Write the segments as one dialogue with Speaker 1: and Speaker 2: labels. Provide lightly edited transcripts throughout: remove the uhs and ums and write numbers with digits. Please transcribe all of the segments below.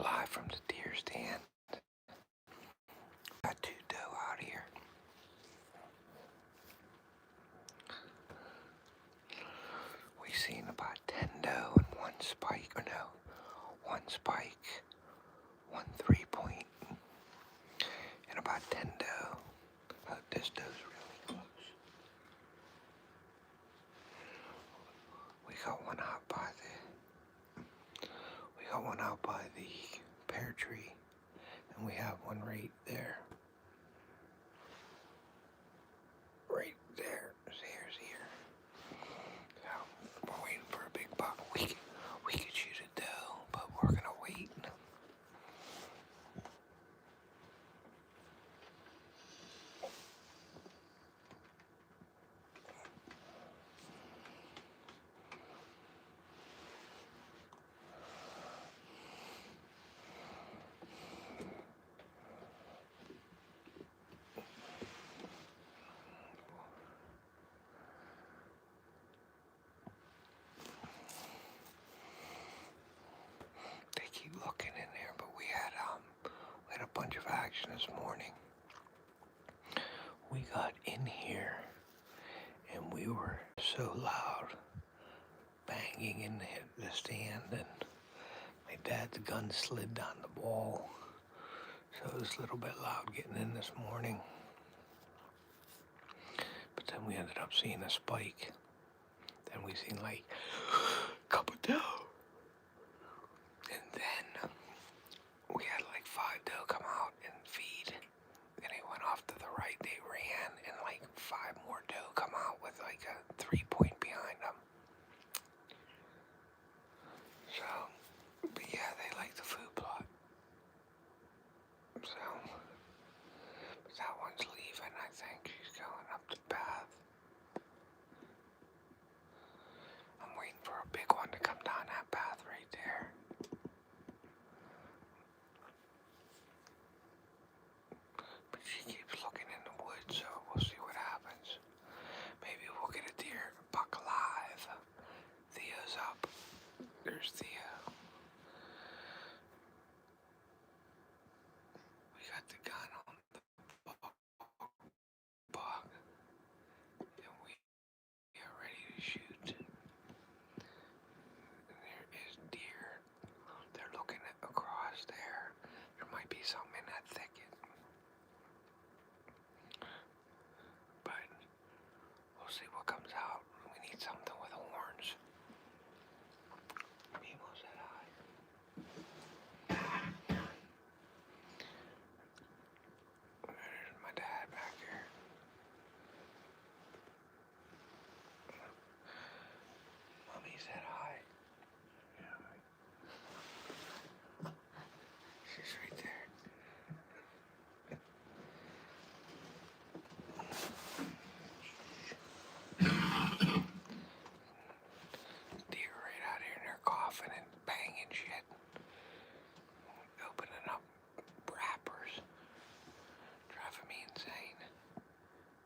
Speaker 1: live from the deer stand. Got 2 doe out here. We seen about 10 doe and 1 spike, or no, 1 spike, 1 3-point, and about 10 doe. This doe's really close. We got one out by the pear tree, and we have one right there. Right there. Here's here. So we're waiting for a big buck. We could shoot a doe, but we're gonna wait. They keep looking in there, but we had a bunch of action this morning. We got in here and we were so loud, banging in the stand, and my dad's gun slid down the wall, so it was a little bit loud getting in this morning. But then we ended up seeing a spike. Then we seen like a couple doe. And then we had like 5 doe come out and feed. Then they went off to the right, they ran, and like 5 more doe come out with like a 3-point behind them. So, but yeah, they like the food plot. So, but that one's leaving, I think. She's going up the path. I'm waiting for a big one to come down that path right there. But she keeps looking in the woods, so we'll see what happens. Maybe we'll get a deer buck alive. Theo's up. There's Theo. We got the gun on the buck, and we are ready to shoot. And there is deer. They're looking across there. There might be something in that thicket. But we'll see what comes out. We need something with horns. Mimo said hi. There's my dad back here. Mommy said hi. She's right there. Deer right out here, and they're coughing and banging shit. Opening up wrappers. Driving me insane.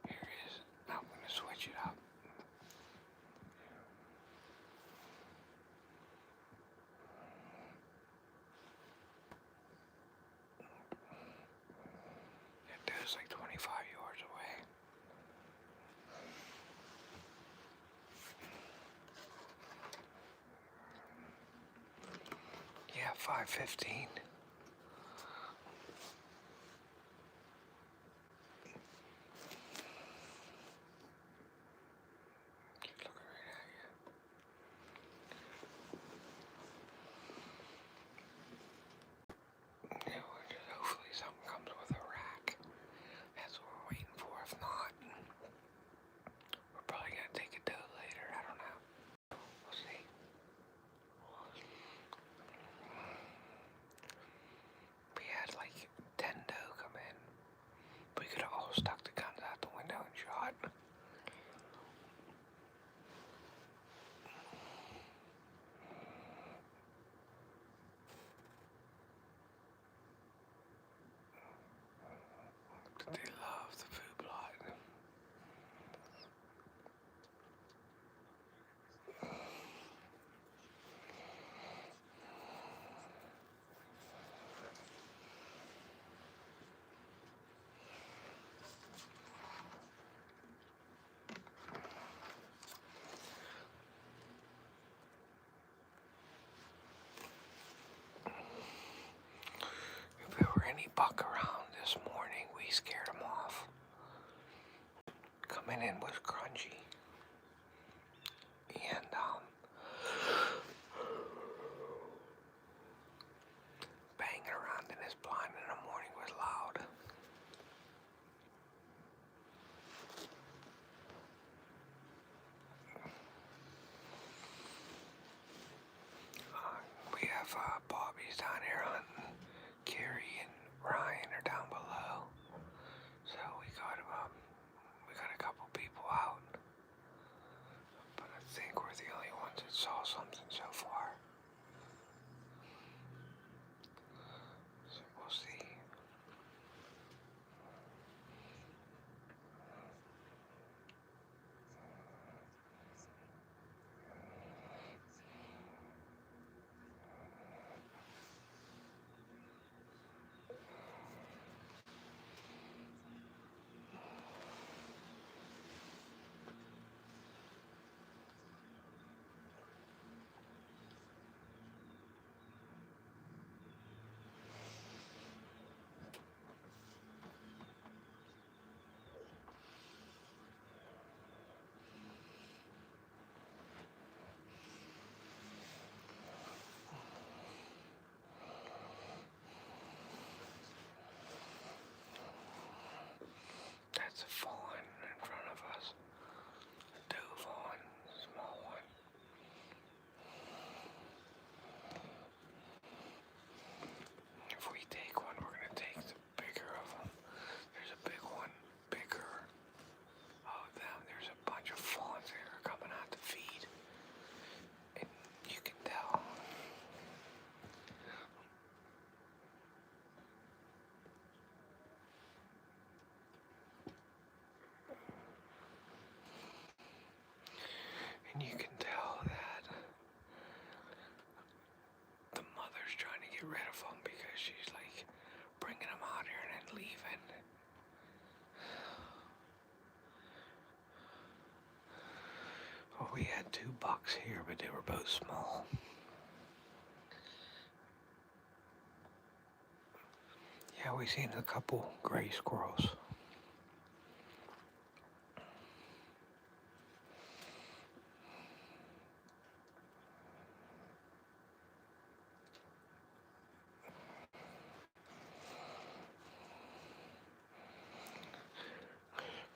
Speaker 1: Here it is. I'm gonna switch it up. That dude's like 25 yards away. Yeah, 5:15. Keep looking right at you. Yeah, hopefully something comes with a rack. That's what we're waiting for. If not, we're probably gonna take a doe later. I don't know. We'll see. went in was crunchy. And banging around in his blind in the morning was loud. We have Bobby's down here hunting. Carrie and Ryan are down below. So we got a couple people out. But I think we're the only ones that saw something so far. So we'll see. That's a fawn in front of us. A doe fawn, a small one. If we take one, we're going to take the bigger of them. There's a big one, bigger. Oh, there's a bunch of fawns that are coming out to feed. And you can tell. And you can tell that the mother's trying to get rid of them because she's like bringing them out here and then leaving. Well, we had 2 bucks here, but they were both small. Yeah, we seen a couple gray squirrels.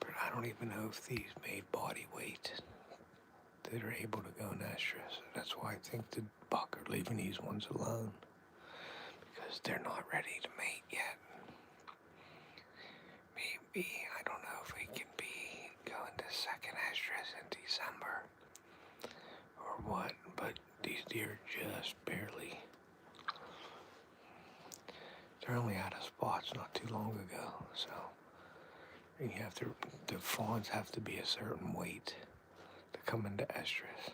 Speaker 1: But I don't even know if these made body weight that are able to go in estrus. That's why I think the buck are leaving these ones alone, because they're not ready to mate yet. Maybe, I don't know if we can be going to second estrus in December or what, but these deer just barely. They're only out of spots not too long ago, so the fawns have to be a certain weight to come into estrus.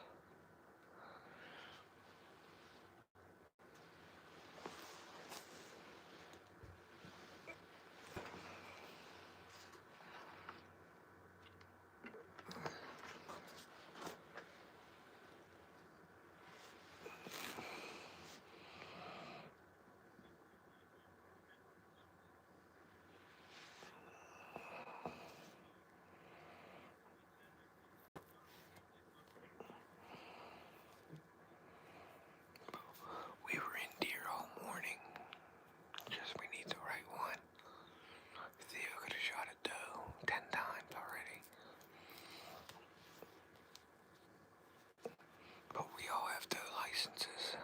Speaker 1: We were in deer all morning. Just we need the right one. Theo could have shot a doe 10 times already. But we all have doe licenses.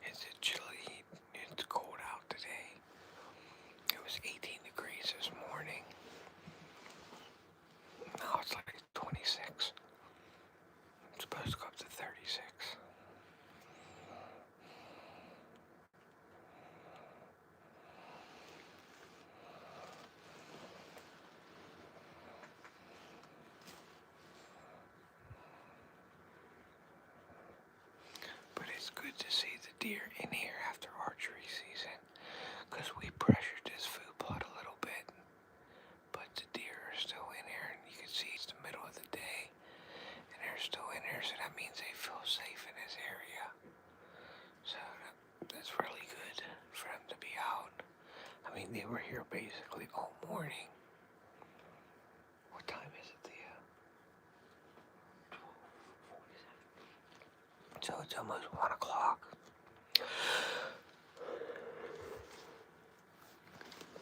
Speaker 1: It's chilly. It's cold out today. It was 18 degrees this morning. Now it's like 26. It's supposed to pressured this food plot a little bit, but the deer are still in here, and you can see it's the middle of the day, and they're still in here, so that means they feel safe in this area. So that's really good for them to be out. I mean, they were here basically all morning. What time is it, Theo? 12:47. So it's almost 1 o'clock.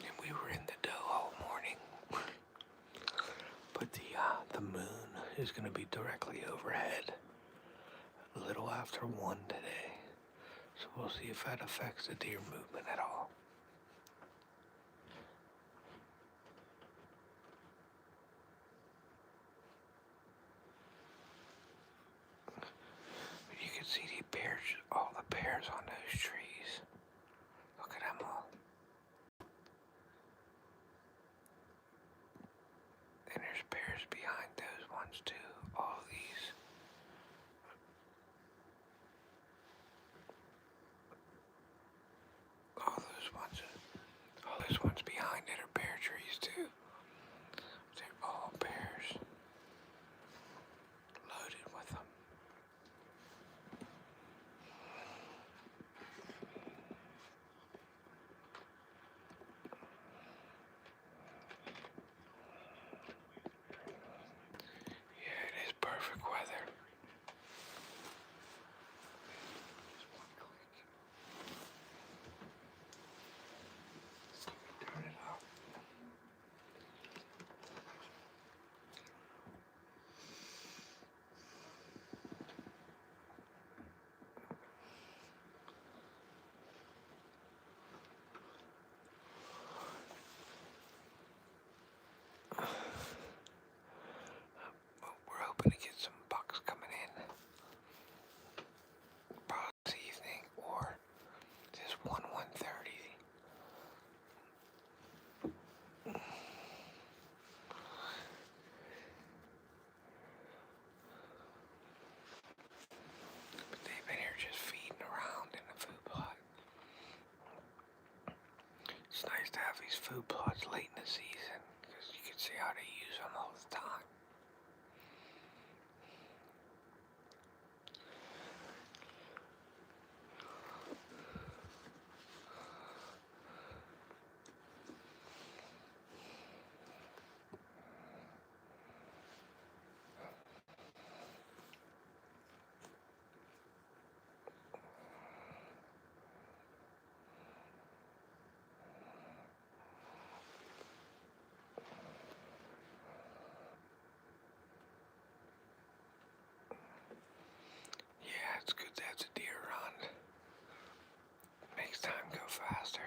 Speaker 1: And we were in the doe all morning. But the moon is going to be directly overhead a little after 1 today. So we'll see if that affects the deer movement at all. You can see the pears, all the pears on those trees. Look at them all. And there's pears behind those ones too. All these. All those ones behind it are pear trees too. They're all pears. Loaded with them. Yeah, it is perfect weather. Turn it up. We're hoping to get some bucks coming in. Probably this evening or just 1:30. But they've been here just feeding around in the food plot. It's nice to have these food plots late in the season because you can see how they use them all the time. Yeah, it's good to have the deer around. Makes time go faster.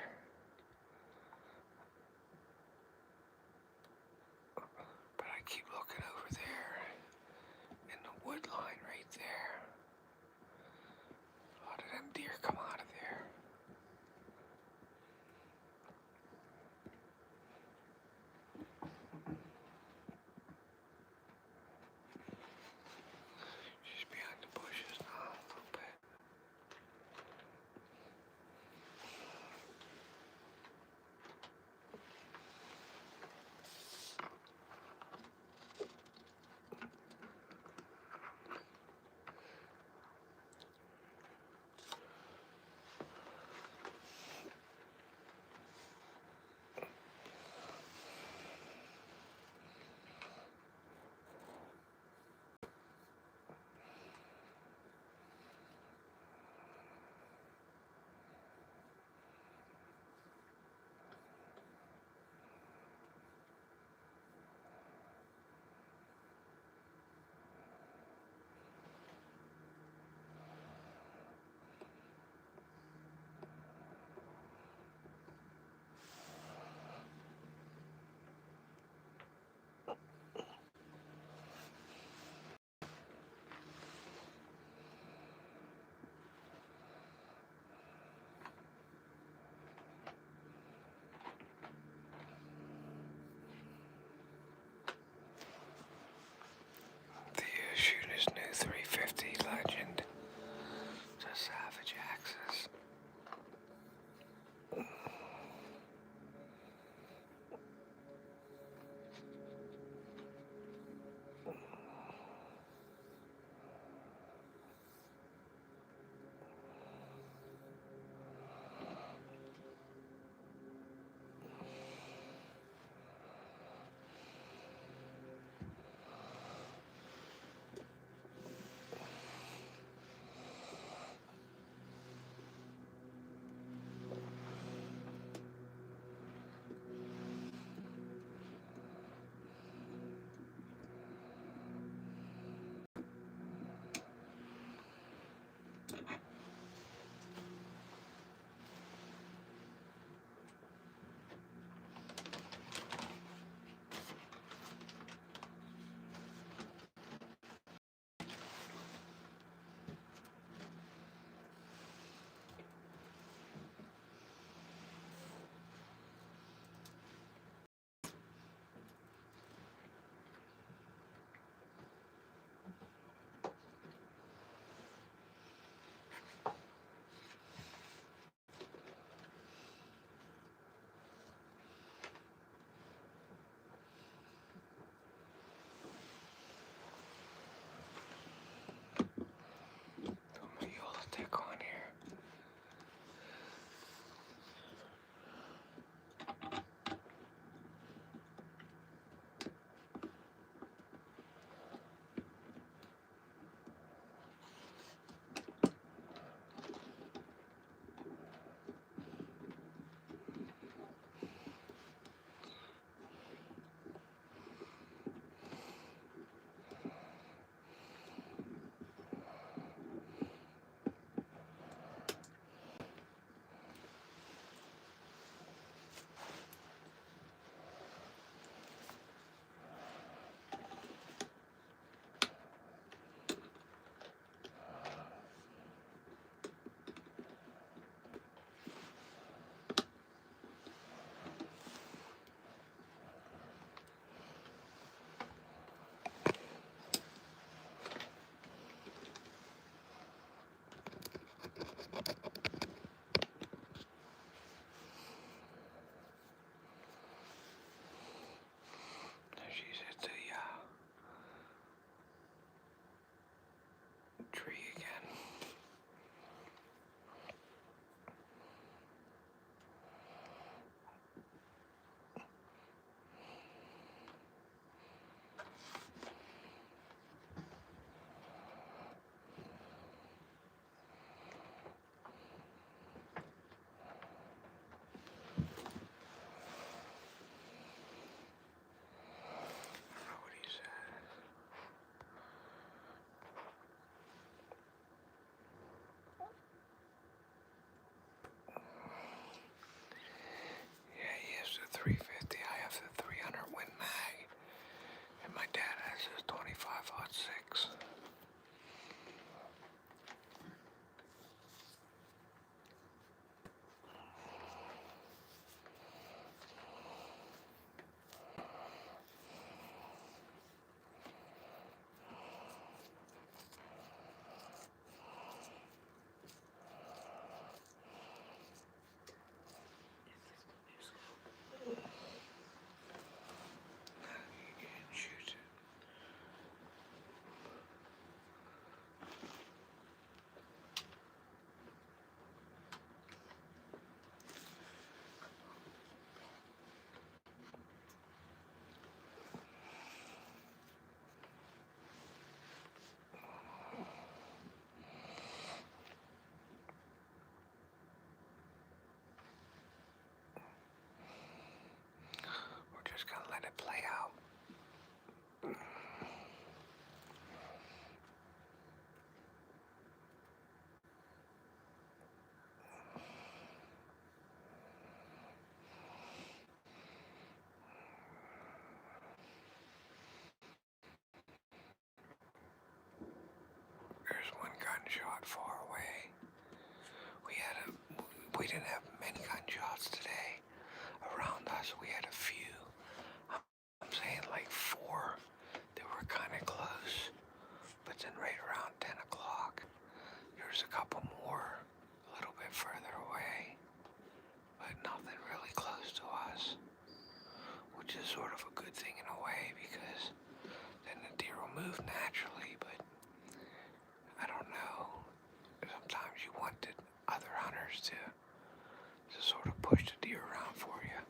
Speaker 1: But I keep looking over there in the wood line right there. A lot of them deer come out of there. She's behind the bushes now a little bit. 350. I have the 300 Win Mag, and my dad has his 25-06. Just gonna let it play out. There's one gunshot far away. We didn't have many gunshots today. Around us, we had a few. I'm saying like 4. They were kind of close. But then right around 10 o'clock, there's a couple more a little bit further away. But nothing really close to us. Which is sort of a good thing in a way, because then the deer will move naturally. But I don't know. Sometimes you wanted other hunters to sort of push the deer around for you.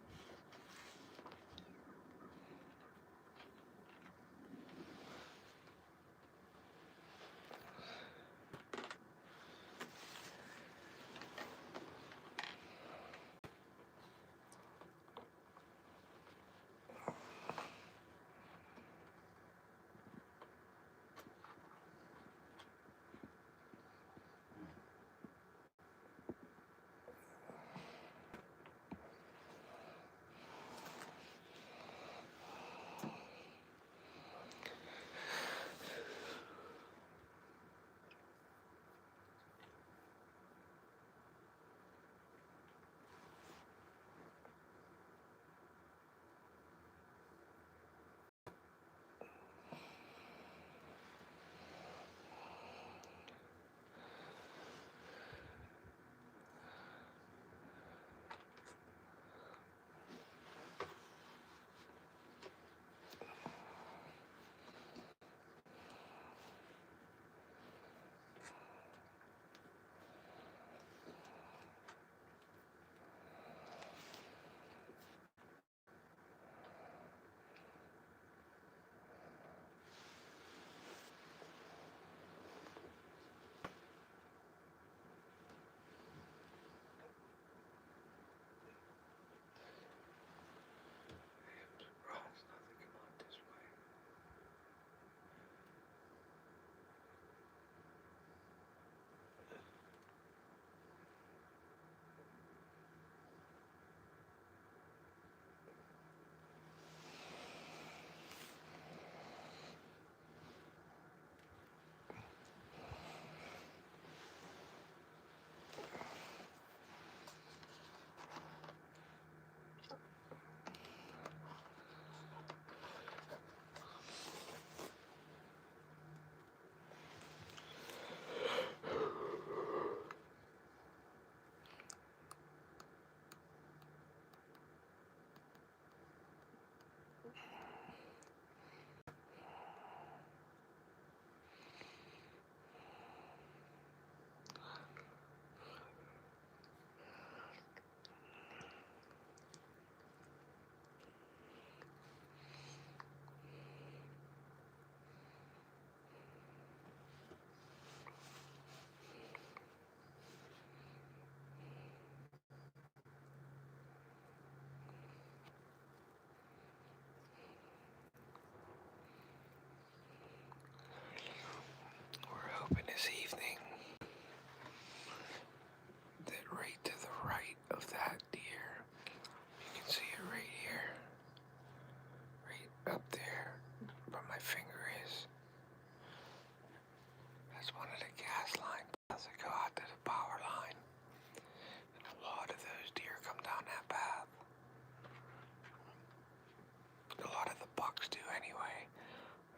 Speaker 1: bucks do anyway.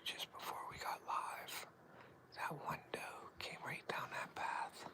Speaker 1: Just before we got live, that one doe came right down that path.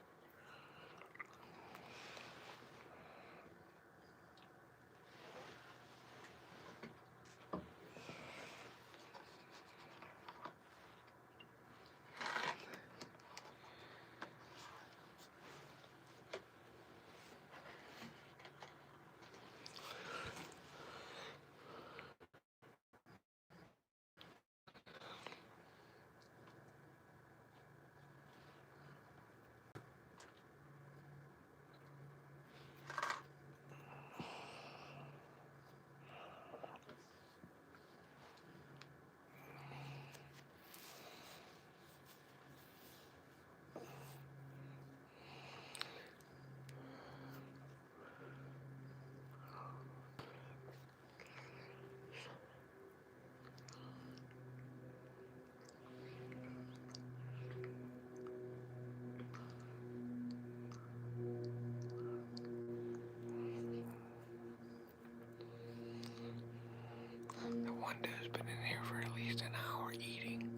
Speaker 1: The one doe's been in here for at least an hour eating.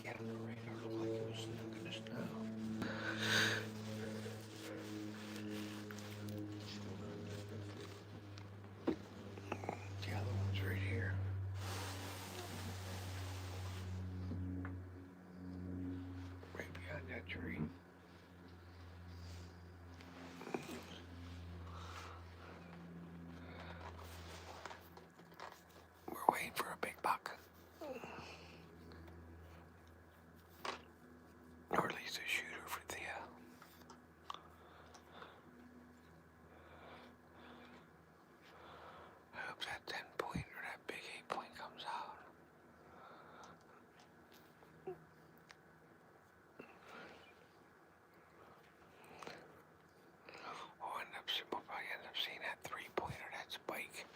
Speaker 1: Yeah, the radar looked like it was stuck in the snow. The other one's right here. Right behind that tree. We're waiting for a big buck. Or at least a shooter for Theo. I hope that 10 point or that big 8 point comes out. We'll probably end up seeing that 3 point or that spike.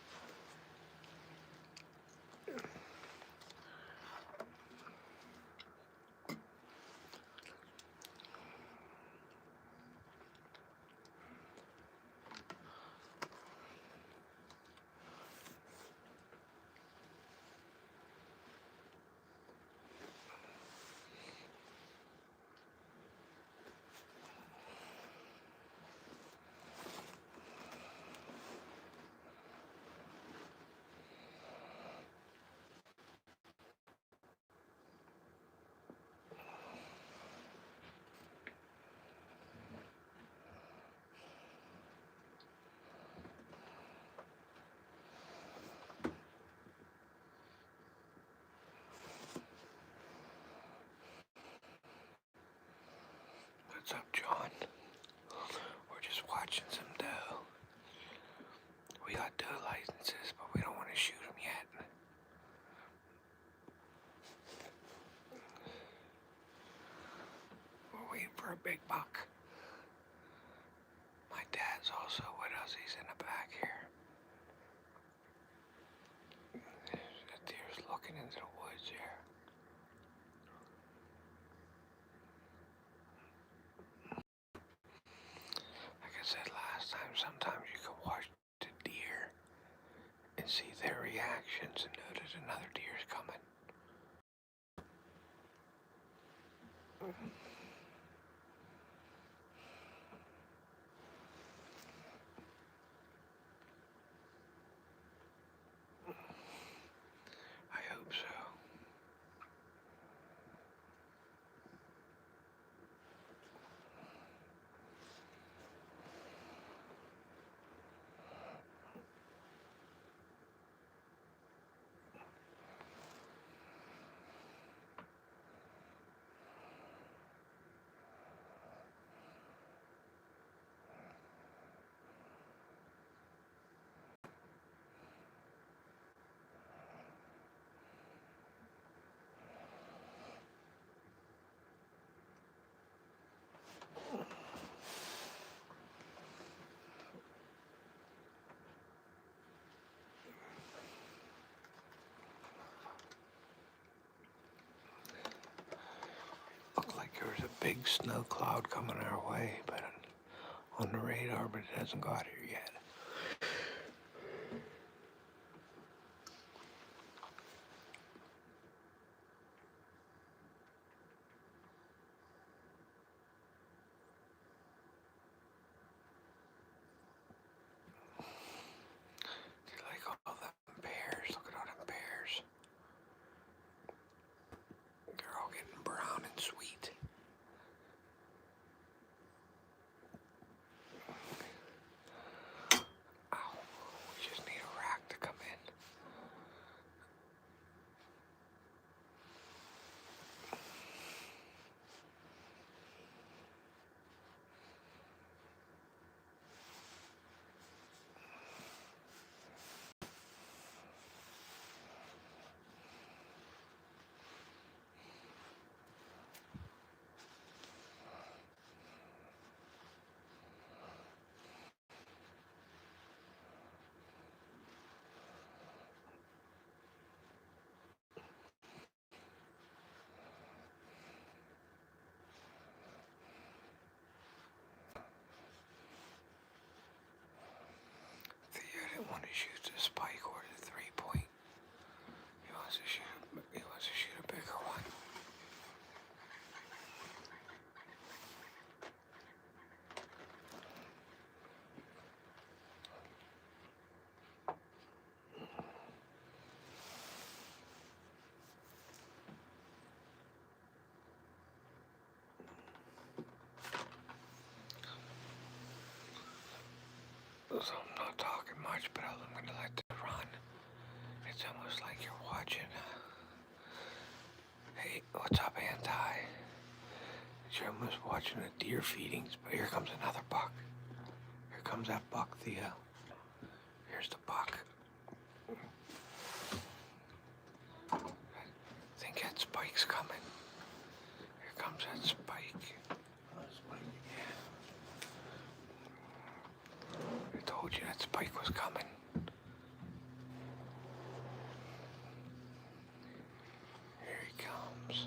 Speaker 1: What's up, John? We're just watching some doe. We got doe licenses, but we don't want to shoot them yet. We're waiting for a big buck. My dad's also with us. He's in the back here. The deer's looking into the woods here. Like I said last time, sometimes you can watch the deer and see their reactions and know that another deer's coming. I hope so. big snow cloud coming our way, but on the radar, but it hasn't got here yet. You like all them bears? Look at all them bears. They're all getting brown and sweet. Ow, we just need a rack to come in. Theo didn't want to shoot the spike or the 3-point. He wants to shoot a bigger one. So I'm not talking much, but I'm going to let it run. It's almost like you're watching. Hey, what's up, Anti? You're almost watching a deer feedings, but here comes another buck. Here comes that buck, Theo. Here's the buck. I think that spike's coming. Here comes that spike. Yeah. I told you that spike was coming. Here he comes.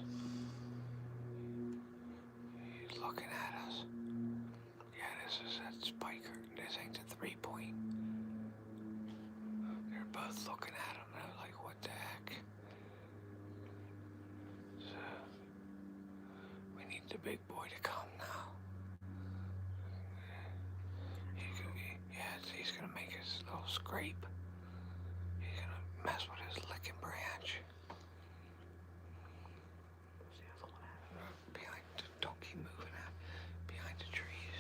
Speaker 1: He's looking at us. Yeah, this is that spike. This ain't the 3-point. They're both looking at him. They're like, what the heck? So, we need the big boy to come now. He's gonna make his little scrape. He's gonna mess with his licking branch. Behind, don't keep moving out. Behind the trees.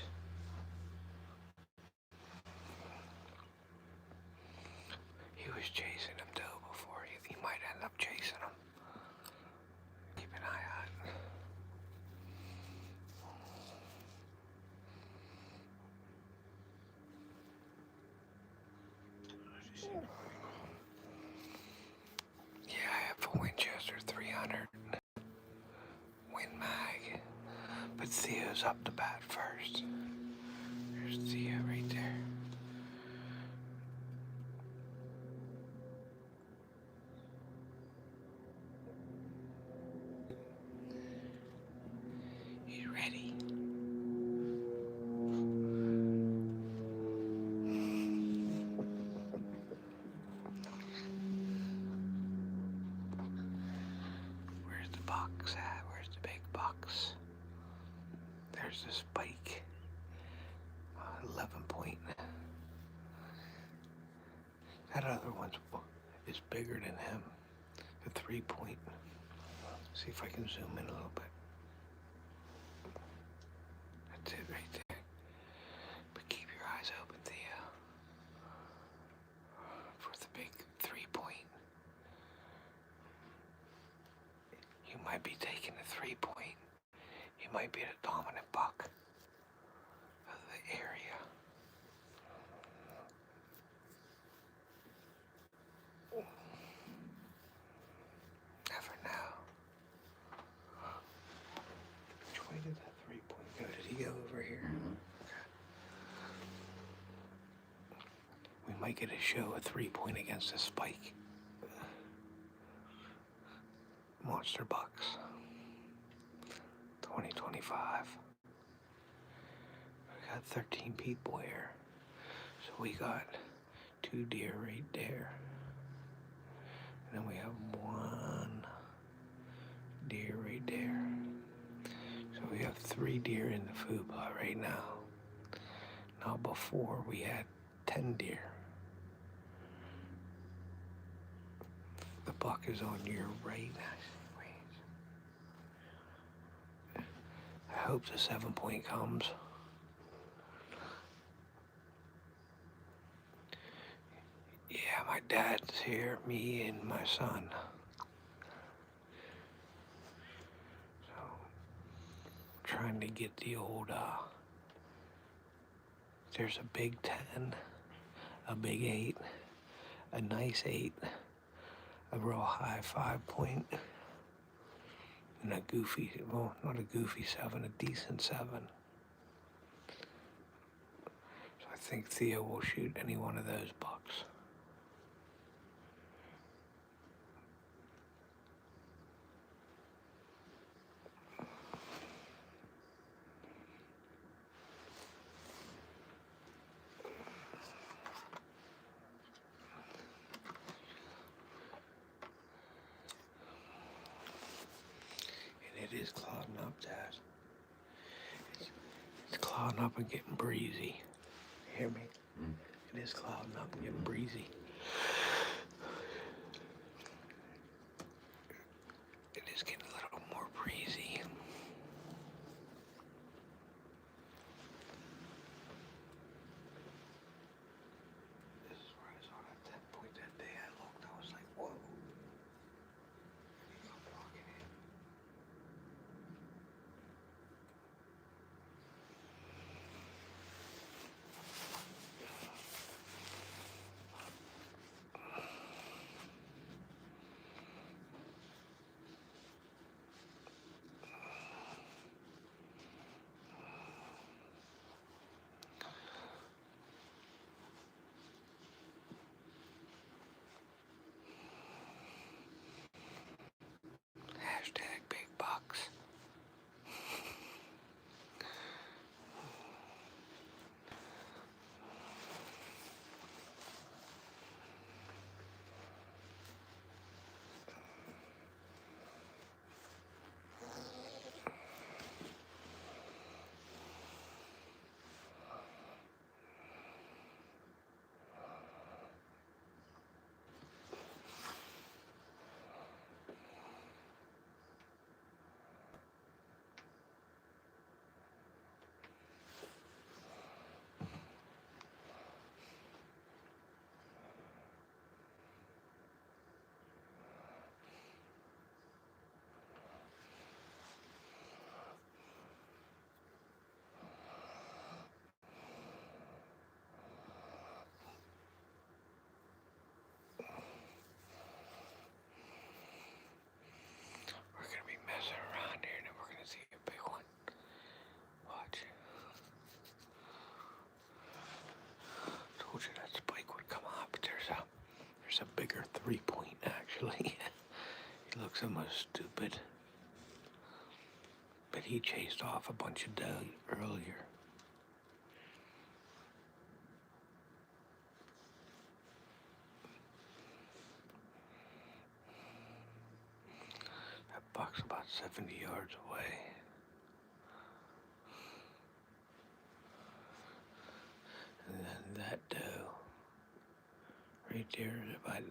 Speaker 1: He was chasing him though before. He might end up chasing him. Keep an eye out. Yeah, I have a Winchester 300 Win Mag, but Theo's up to bat first. There's Theo right there. He's ready. Where's the box at? Where's the big box? There's the spike. 11-point. That other one is bigger than him. The 3-point. See if I can zoom in a little bit. That's it right there. But keep your eyes open, Theo. For the big 3-point. You might be taking the 3-point. You might be the dominant buck of the area. Never know. Which way did that 3-point go? Did he go over here? Okay. We might get a show of 3-point against a spike. Monster bucks. The 2025. We got 13 people here. So we got 2 deer right there. And then we have 1 deer right there. So we have 3 deer in the food plot right now. Now before we had 10 deer. The buck is on your right. I hope the 7-point comes. Yeah, my dad's here, me and my son. So, trying to get the old, there's a big 10, a big 8, a nice 8, a real high 5-point, and a goofy, well, not a goofy 7, a decent 7. So I think Theo will shoot any one of those bucks. It is clouding up, Dad. It's clouding up and getting breezy. You hear me? It is clouding up and getting breezy. It is getting a little more breezy. This is where I saw that 10-point that day. I looked, I was like, whoa. I'm walking in. Hashtag big bucks. We're gonna be messing around here and then we're gonna see a big one. Watch. Told you that spike would come out, but there's a bigger 3-point actually. He looks almost stupid. But he chased off a bunch of doe earlier. That buck's about 70 yards away. And then that doe right there is about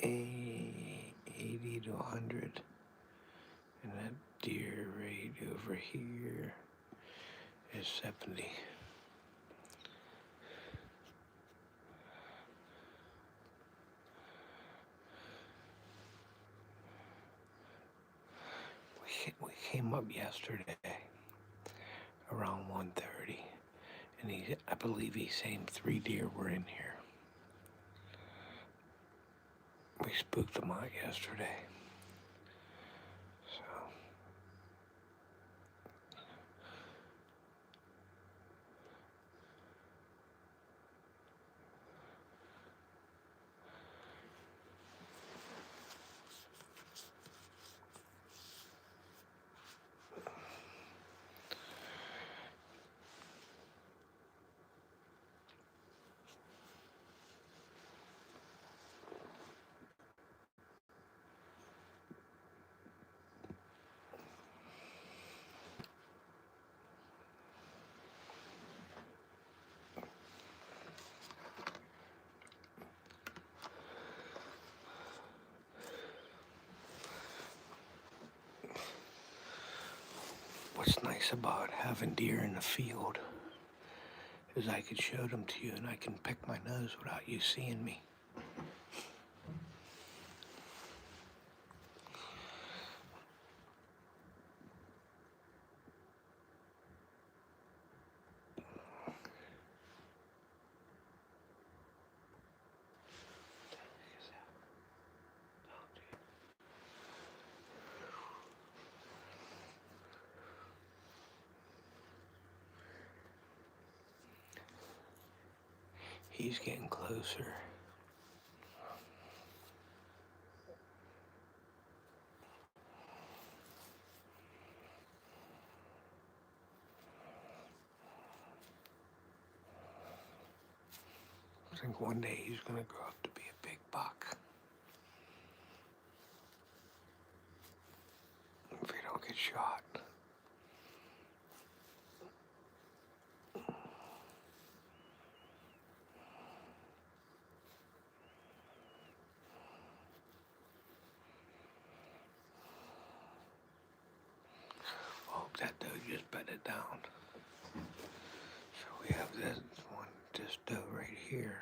Speaker 1: 80 to 100. And that deer right over here is 70. We came up yesterday around 1:30, and I believe he's saying 3 deer were in here. We spooked them out yesterday. So what's nice about having deer in the field is I could show them to you and I can pick my nose without you seeing me. He's getting closer. I think one day he's going to grow up to be a big buck. If he don't get shot. Oh, that doe just bedded down. So we have this doe right here.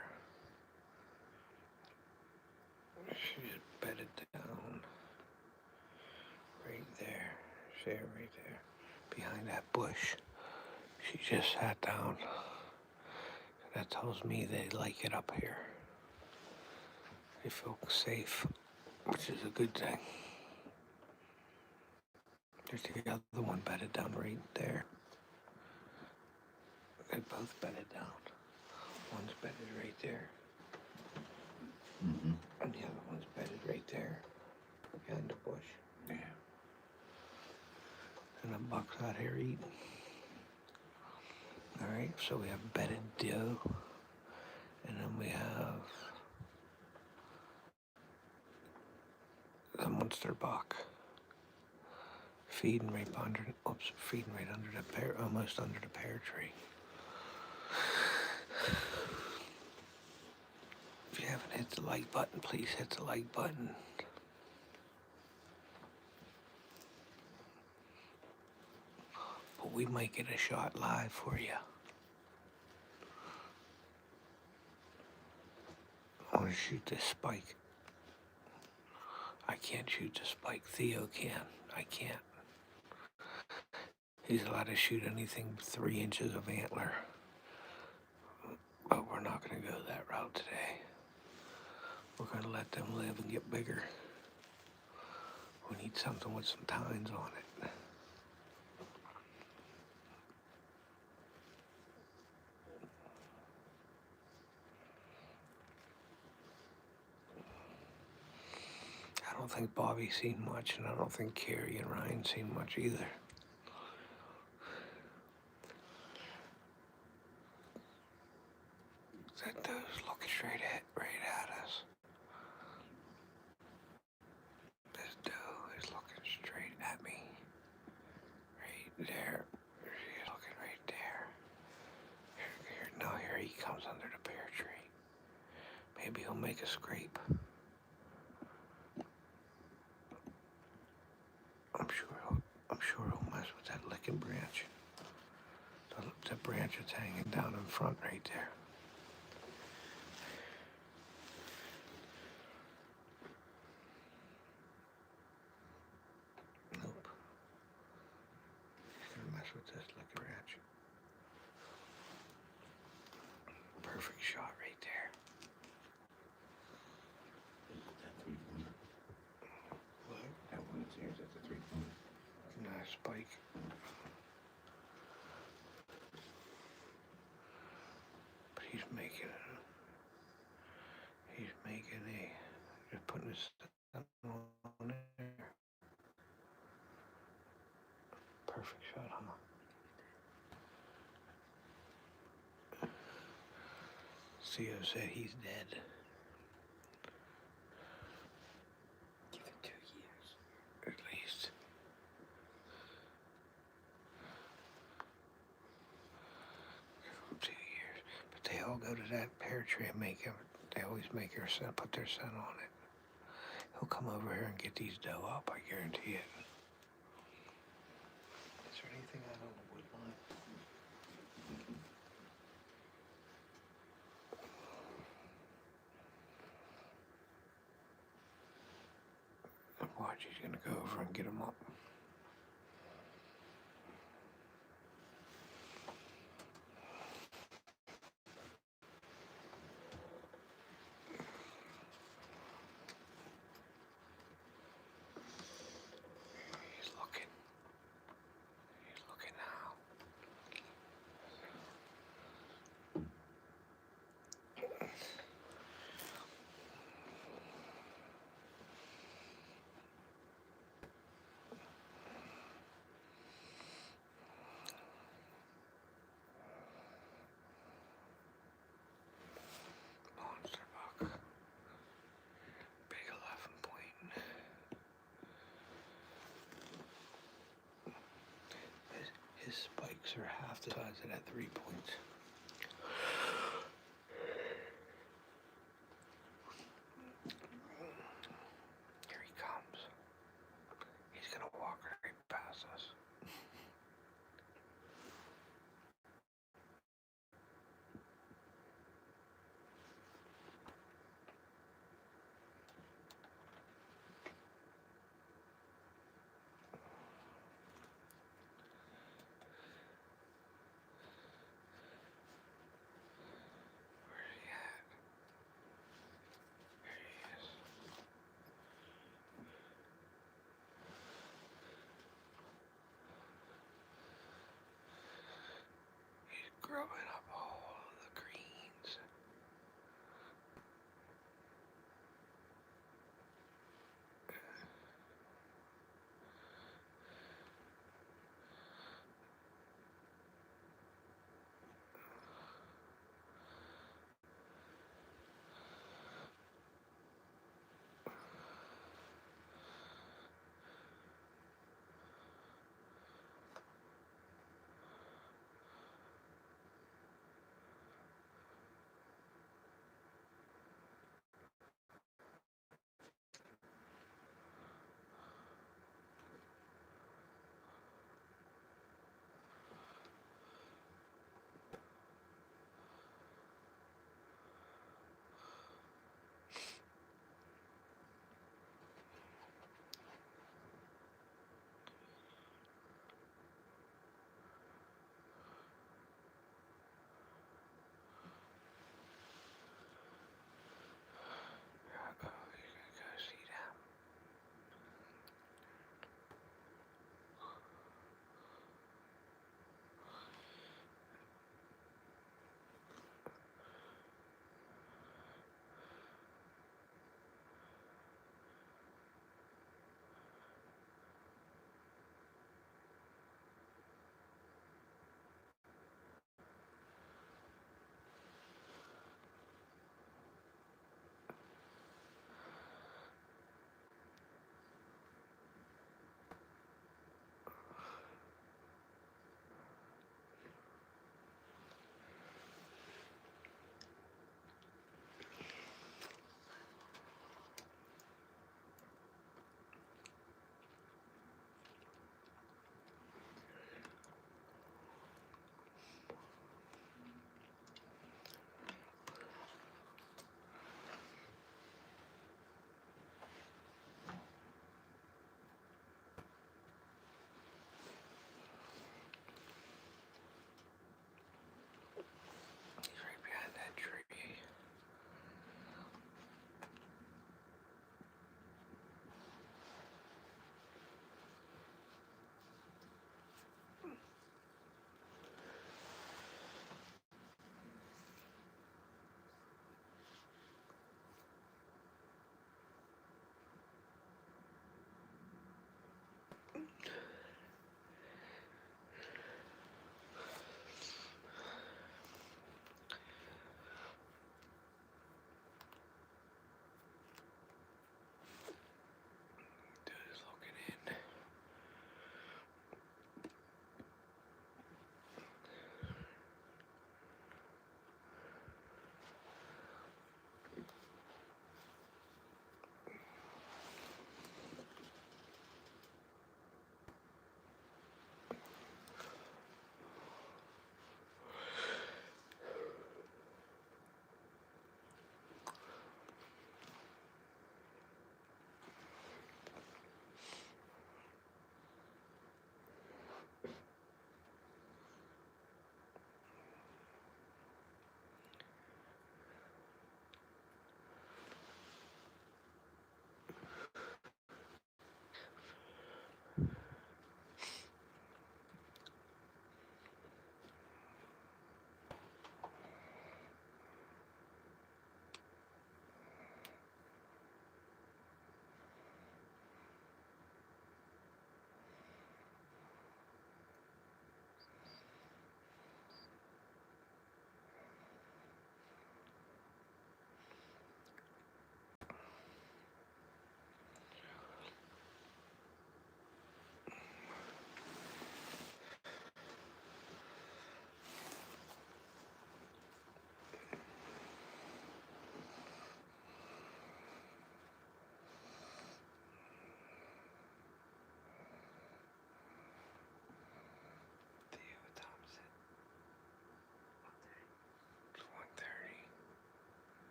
Speaker 1: She just bedded down. Right there. See her right there. Behind that bush. She just sat down. That tells me they like it up here. They feel safe, which is a good thing. There's the other one bedded down right there. They both bedded down. One's bedded right there. And the other one's bedded right there. Behind the bush. Yeah. And the buck's out here eating. Alright, so we have bedded doe. And then we have the monster buck. Feeding right under the pear, almost under the pear tree. If you haven't hit the like button, please hit the like button. But we might get a shot live for you. I want to shoot this spike. I can't shoot the spike. Theo can. I can't. He's allowed to shoot anything 3 inches of antler. But we're not going to go that route today. We're going to let them live and get bigger. We need something with some tines on it. I don't think Bobby's seen much, and I don't think Carrie and Ryan's seen much either. That doe's looking right at us. This doe is looking straight at me. Right there. She's looking right there. Here he comes under the pear tree. Maybe he'll make a scrape. I'm sure he'll mess with that licking branch. The branch is hanging down in front right there. Nope. He's gonna mess with this licking branch. Perfect shot right there. What? That one's here, that's a 3-point. Nice spike. But he's making just putting his thumb on there. Perfect shot, huh? Theo said he's dead. Give it 2 years. At least. Give him 2 years. But they all go to that pear tree and they always put their scent on it. He'll come over here and get these doe up, I guarantee it. Is there anything Watch, he's gonna go over and get him up. He's looking. He's looking now. Monster buck. Big 11 point. His spikes are half the size of that 3 points. Here he comes. He's gonna walk right past us.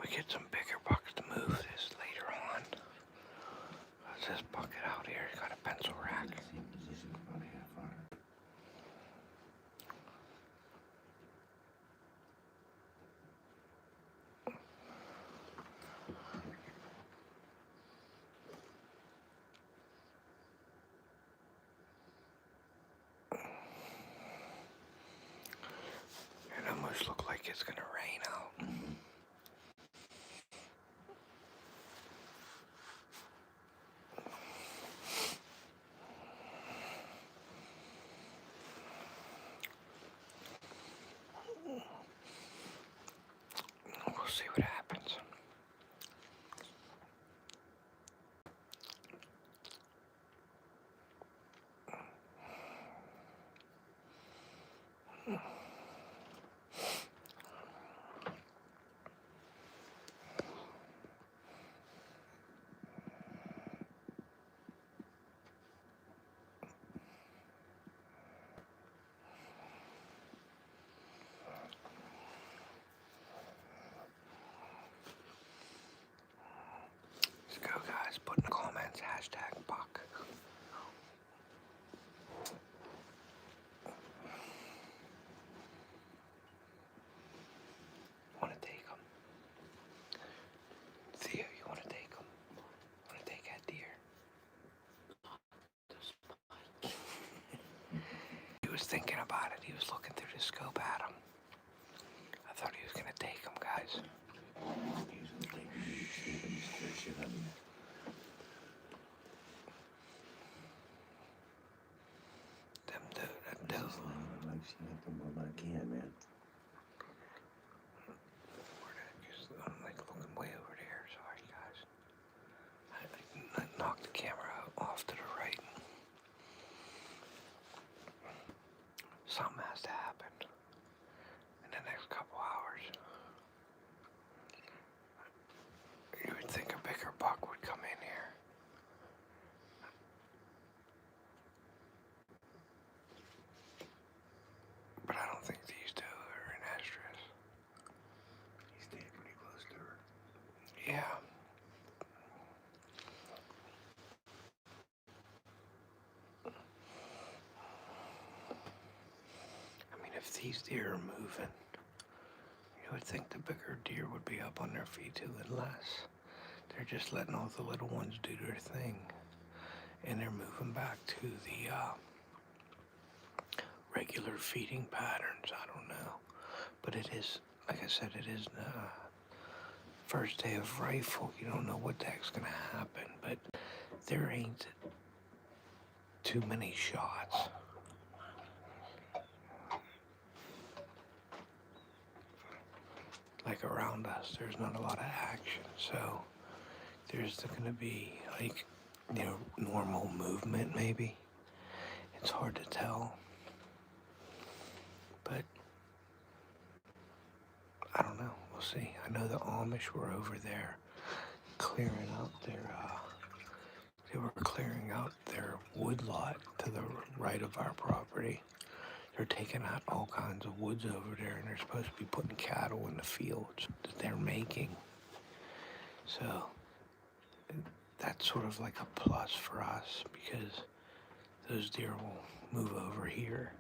Speaker 1: we get some bigger bucks to move this later on. Let's just bucket out here. Got a pencil rack. It almost looks like it's gonna rain out. We'll see what happens. Let's go, guys. Put in the comments #buck. Want to take them? Theo, you want to take them? Want to take that deer? He was thinking about it. He was looking through the scope at him. I thought he was going to take them, guys. I'm like looking way over there. Sorry, guys. I knocked the camera off to the right. Something has to happen in the next couple hours. You would think a bigger buck would come in here. But I don't think these two are in estrus.
Speaker 2: He's staying pretty close to her.
Speaker 1: Yeah. I mean, if these deer are moving, you would think the bigger deer would be up on their feet too, unless they're just letting all the little ones do their thing. And they're moving back to the regular feeding patterns. I don't know. But it is, like I said, it is the first day of rifle. You don't know what the heck's going to happen. But there ain't too many shots. Like around us, there's not a lot of action. So there's going to be like, you know, normal movement maybe. It's hard to tell. But I don't know. We'll see. I know the Amish were over there clearing out their, they were clearing out their woodlot to the right of our property. They're taking out all kinds of woods over there, and they're supposed to be putting cattle in the fields that they're making. So that's sort of like a plus for us because those deer will move over here.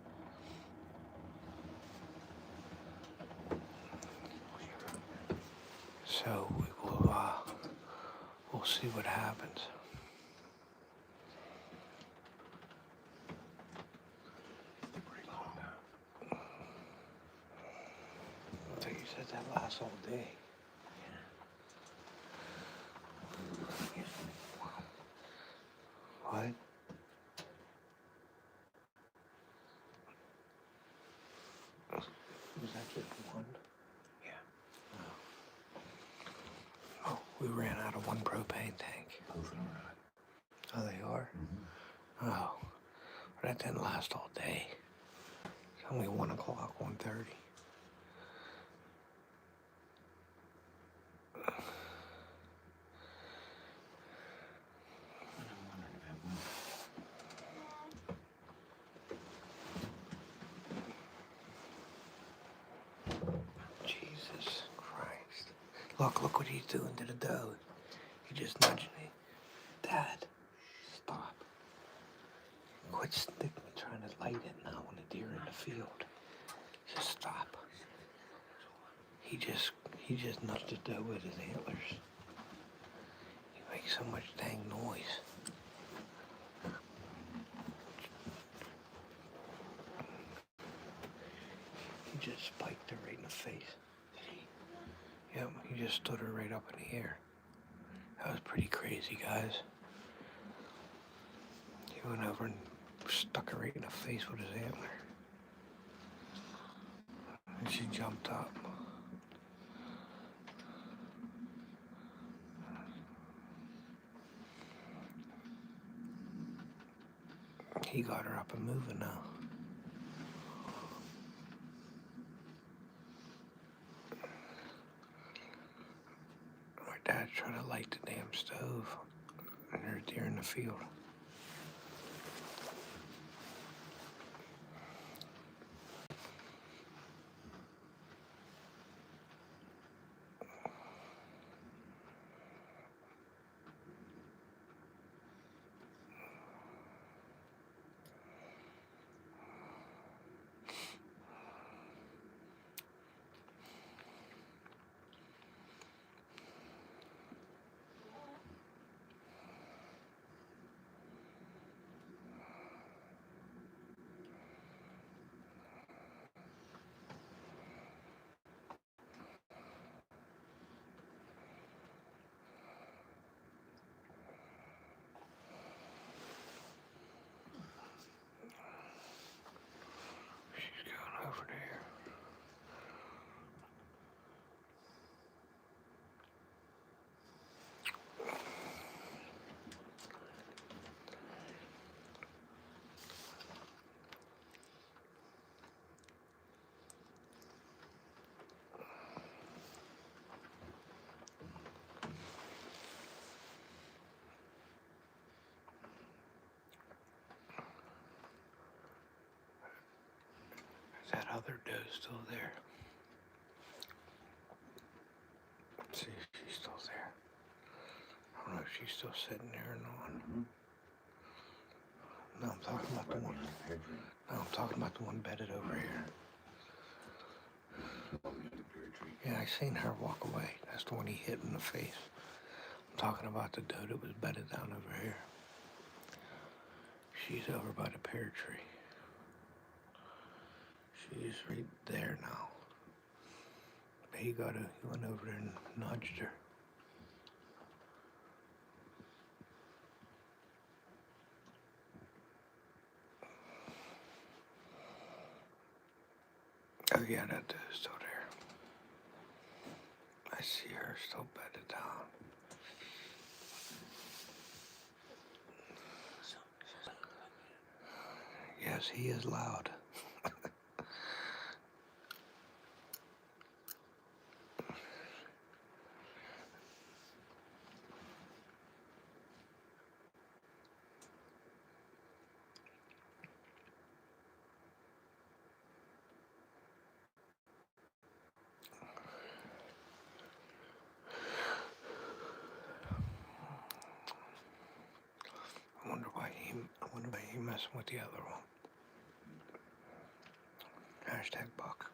Speaker 1: So we'll see what happens. I think you said that lasts all day. What? Was that just one?
Speaker 2: Yeah.
Speaker 1: Oh, we ran out of one propane tank.
Speaker 2: Both of them are
Speaker 1: Oh, they are?
Speaker 2: Mm-hmm.
Speaker 1: Oh, well, that didn't last all day. It's only 1 o'clock, 1:30. Jesus Christ. Look what he's doing to the doe. He just nudging me. Dad, stop. Quit trying to light it now when the deer in the field. Just stop. He just nudged the doe with his antlers. He makes so much dang noise. He just spiked her right in the face. Yep, he just stood her right up in the air. That was pretty crazy, guys. He went over and stuck her right in the face with his antler. And she jumped up. He got her up and moving now. My dad's trying to light the damn stove, and there's deer in the field. She's going over there. That other doe still there. Let's see if she's still there. I don't know if she's still sitting there or not. No, I'm talking about the one. No, I'm talking about the one bedded over here. Yeah, I seen her walk away. That's the one he hit in the face. I'm talking about the doe that was bedded down over here. She's over by the pear tree. She's right there now. He went over there and nudged her. Oh yeah, that doe's still there. I see her still bedded down. Yes, he is loud. I wonder why he messing with the other one. Hashtag buck.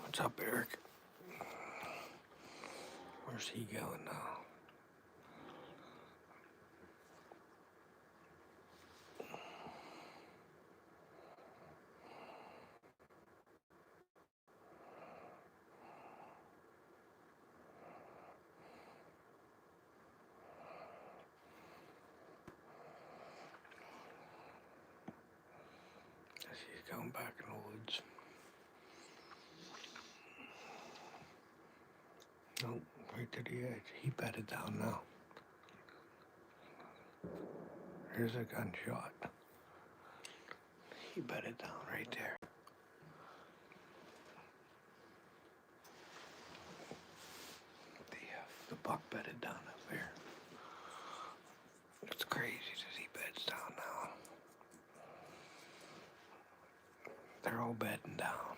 Speaker 1: What's up, Eric? Where's he going now? He's going back in the woods. Nope, right to the edge. He bedded down now. Here's a gunshot. He bedded down right there. The buck bedded down up there. It's crazy that he beds down now. They're all bedding down.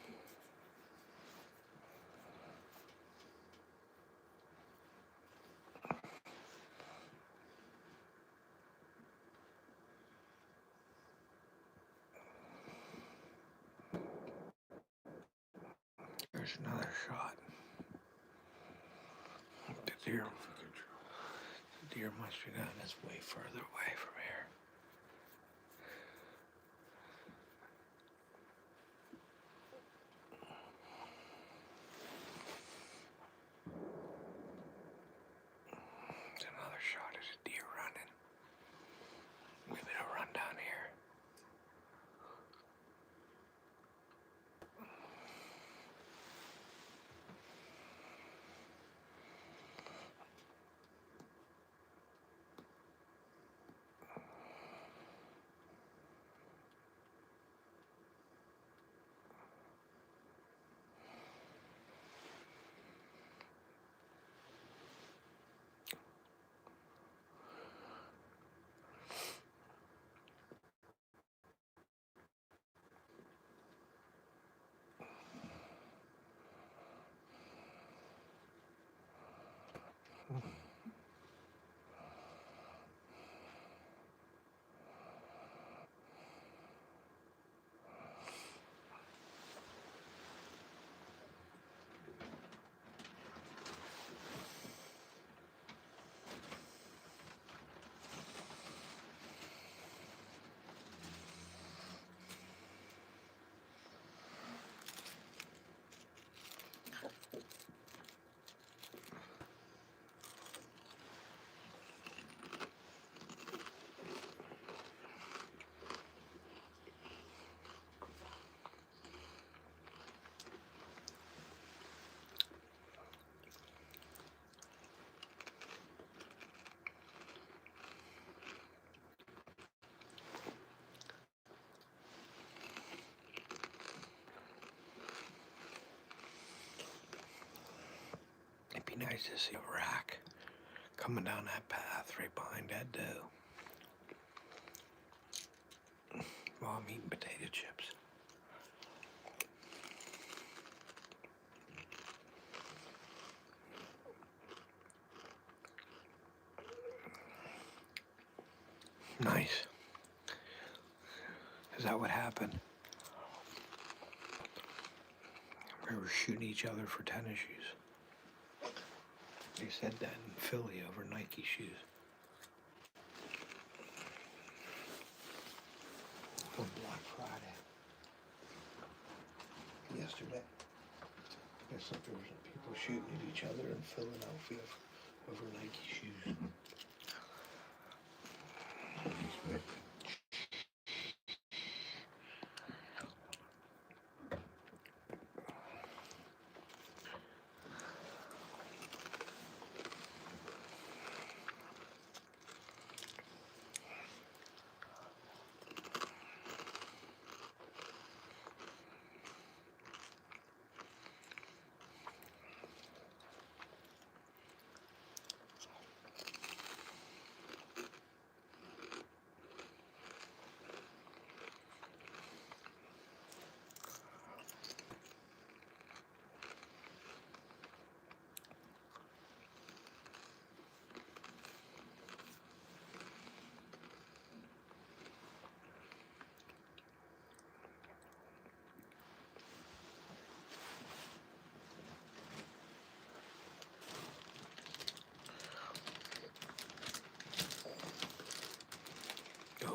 Speaker 1: There's another shot. The deer must be gone. It's way further away from here. It's another shot of a deer running. We better run down here. It'd be nice to see a rack coming down that path right behind that doe while I'm eating potato chips. Nice. Is that what happened? We were shooting each other for tennis shoes. They said that in Philly over Nike shoes. On Black Friday. Yesterday. I guess there was people shooting at each other in Philadelphia over Nike shoes.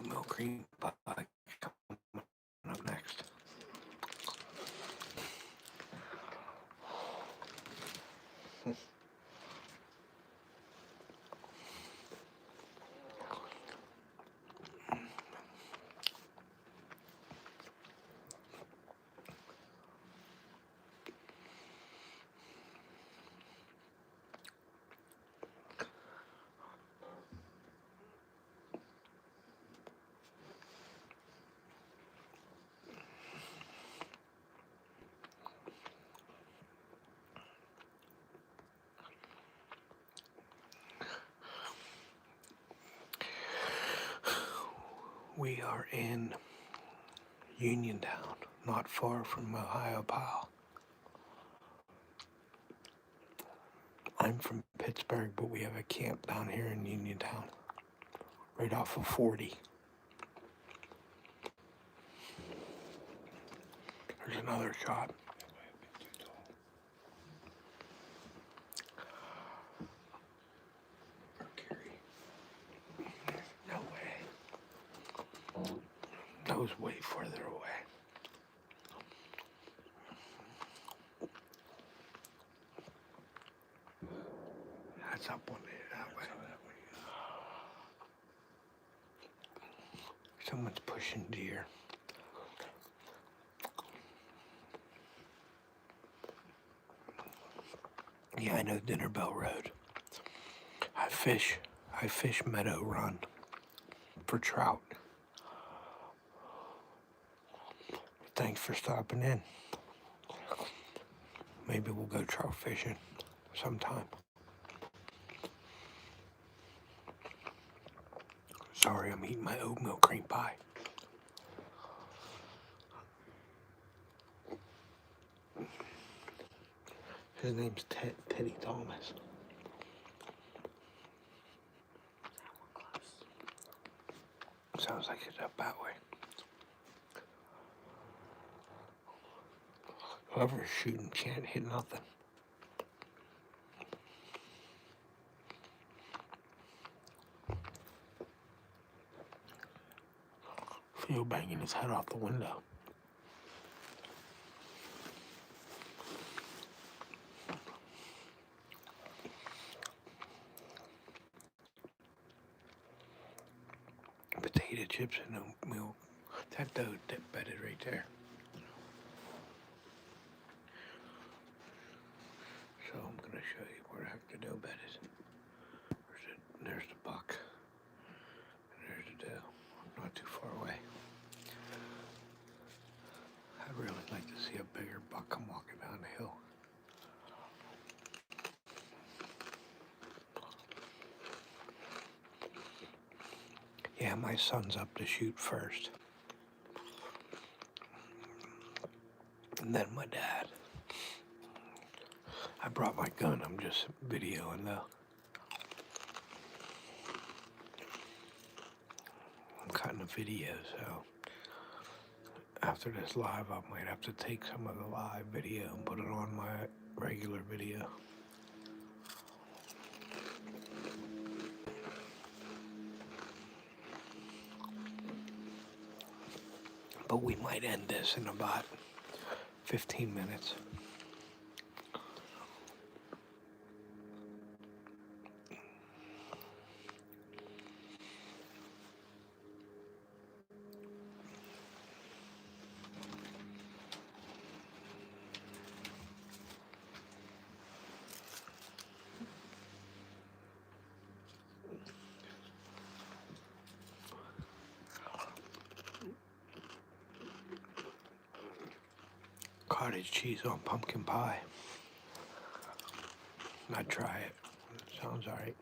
Speaker 1: Milk cream pie coming up next. We are in Uniontown, not far from Ohio Pile. I'm from Pittsburgh, but we have a camp down here in Uniontown, right off of 40. There's another shot. No way. That was way further away. That's up one there, that way. Someone's pushing deer. Yeah, I know Dinner Bell Road. I fish Meadow Run for trout. Thanks for stopping in. Maybe we'll go trout fishing sometime. Sorry, I'm eating my oatmeal cream pie. His name's Teddy Thomas. Sounds like it's up that way. Whoever's shooting can't hit nothing. Theo banging his head off the window. Potato chips and oatmeal. That doe bedded right there. So I'm gonna show you where the heck the doe bedded. There's the buck. And there's the doe. Not too far away. I'd really like to see a bigger buck come walking down the hill. Yeah, my son's up to shoot first. And then my dad. I brought my gun, I'm just videoing though. I'm cutting a video, so after this live, I might have to take some of the live video and put it on my regular video. But we might end this in about 15 minutes. Cottage cheese on pumpkin pie. I'd try it. Sounds alright.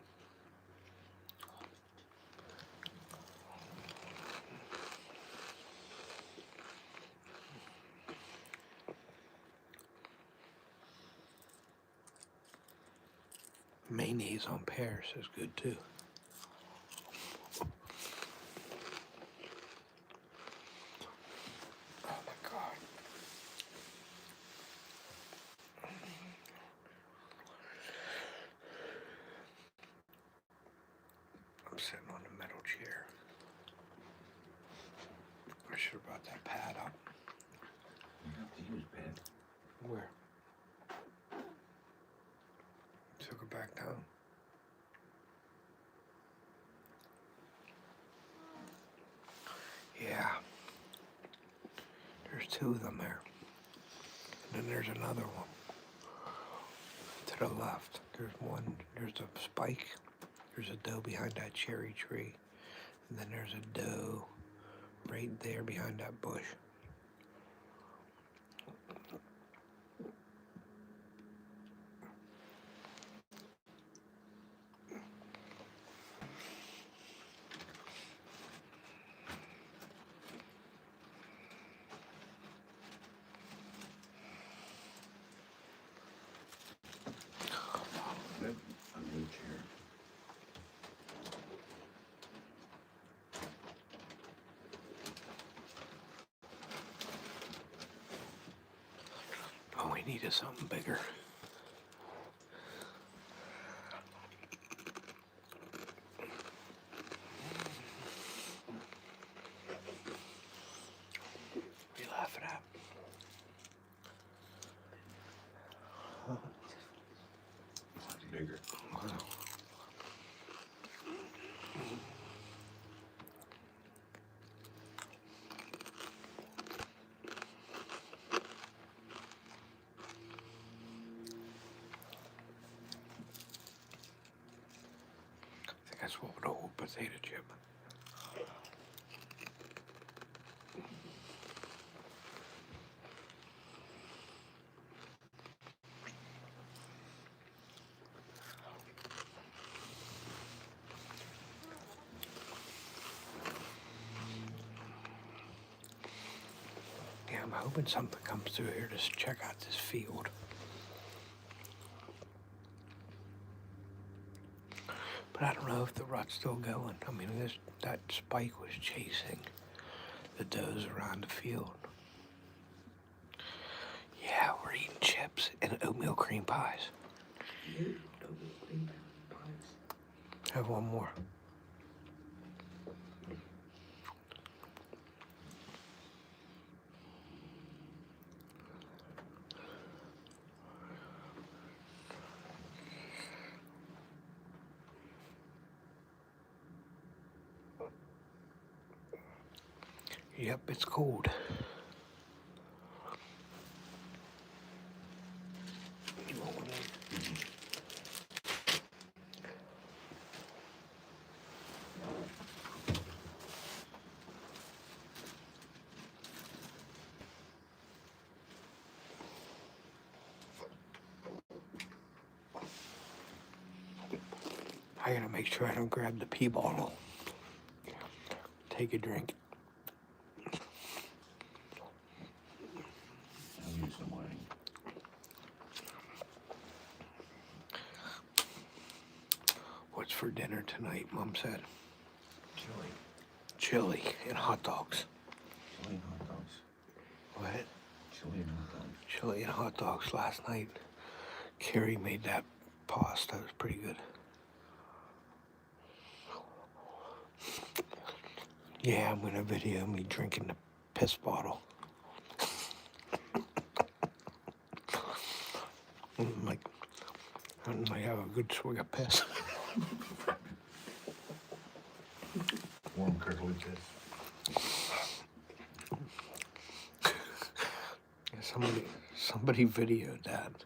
Speaker 1: Mayonnaise on pears is good too. Oh my God. I'm sitting on a metal chair. I should have brought that pad up.
Speaker 2: You have to use bed.
Speaker 1: Where? Took it back down. Yeah. There's two of them there. And then there's another one. To the left. There's one. There's a spike. There's a doe behind that cherry tree. And then there's a doe right there behind that bush. needed something bigger. What are you laughing at?
Speaker 2: Much bigger.
Speaker 1: I think that's what with a whole potato chip. Yeah, I'm hoping something comes through here to check out this field. But I don't know if the rut's still going. I mean, that spike was chasing the does around the field. Yeah, we're eating chips and oatmeal cream pies. Have one more. Yep, it's cold. You want one of these? I gotta make sure I don't grab the pee bottle. Take a drink.
Speaker 2: I'll use some wine.
Speaker 1: What's for dinner tonight, Mom said?
Speaker 2: Chili.
Speaker 1: Chili and hot dogs.
Speaker 2: Chili and hot dogs.
Speaker 1: What?
Speaker 2: Chili and hot dogs.
Speaker 1: Chili and hot dogs last night. Carrie made that pasta. It was pretty good. Yeah, I'm gonna video me drinking the piss bottle. I might have a good swig of piss.
Speaker 2: Warm curdly piss.
Speaker 1: Somebody videoed that.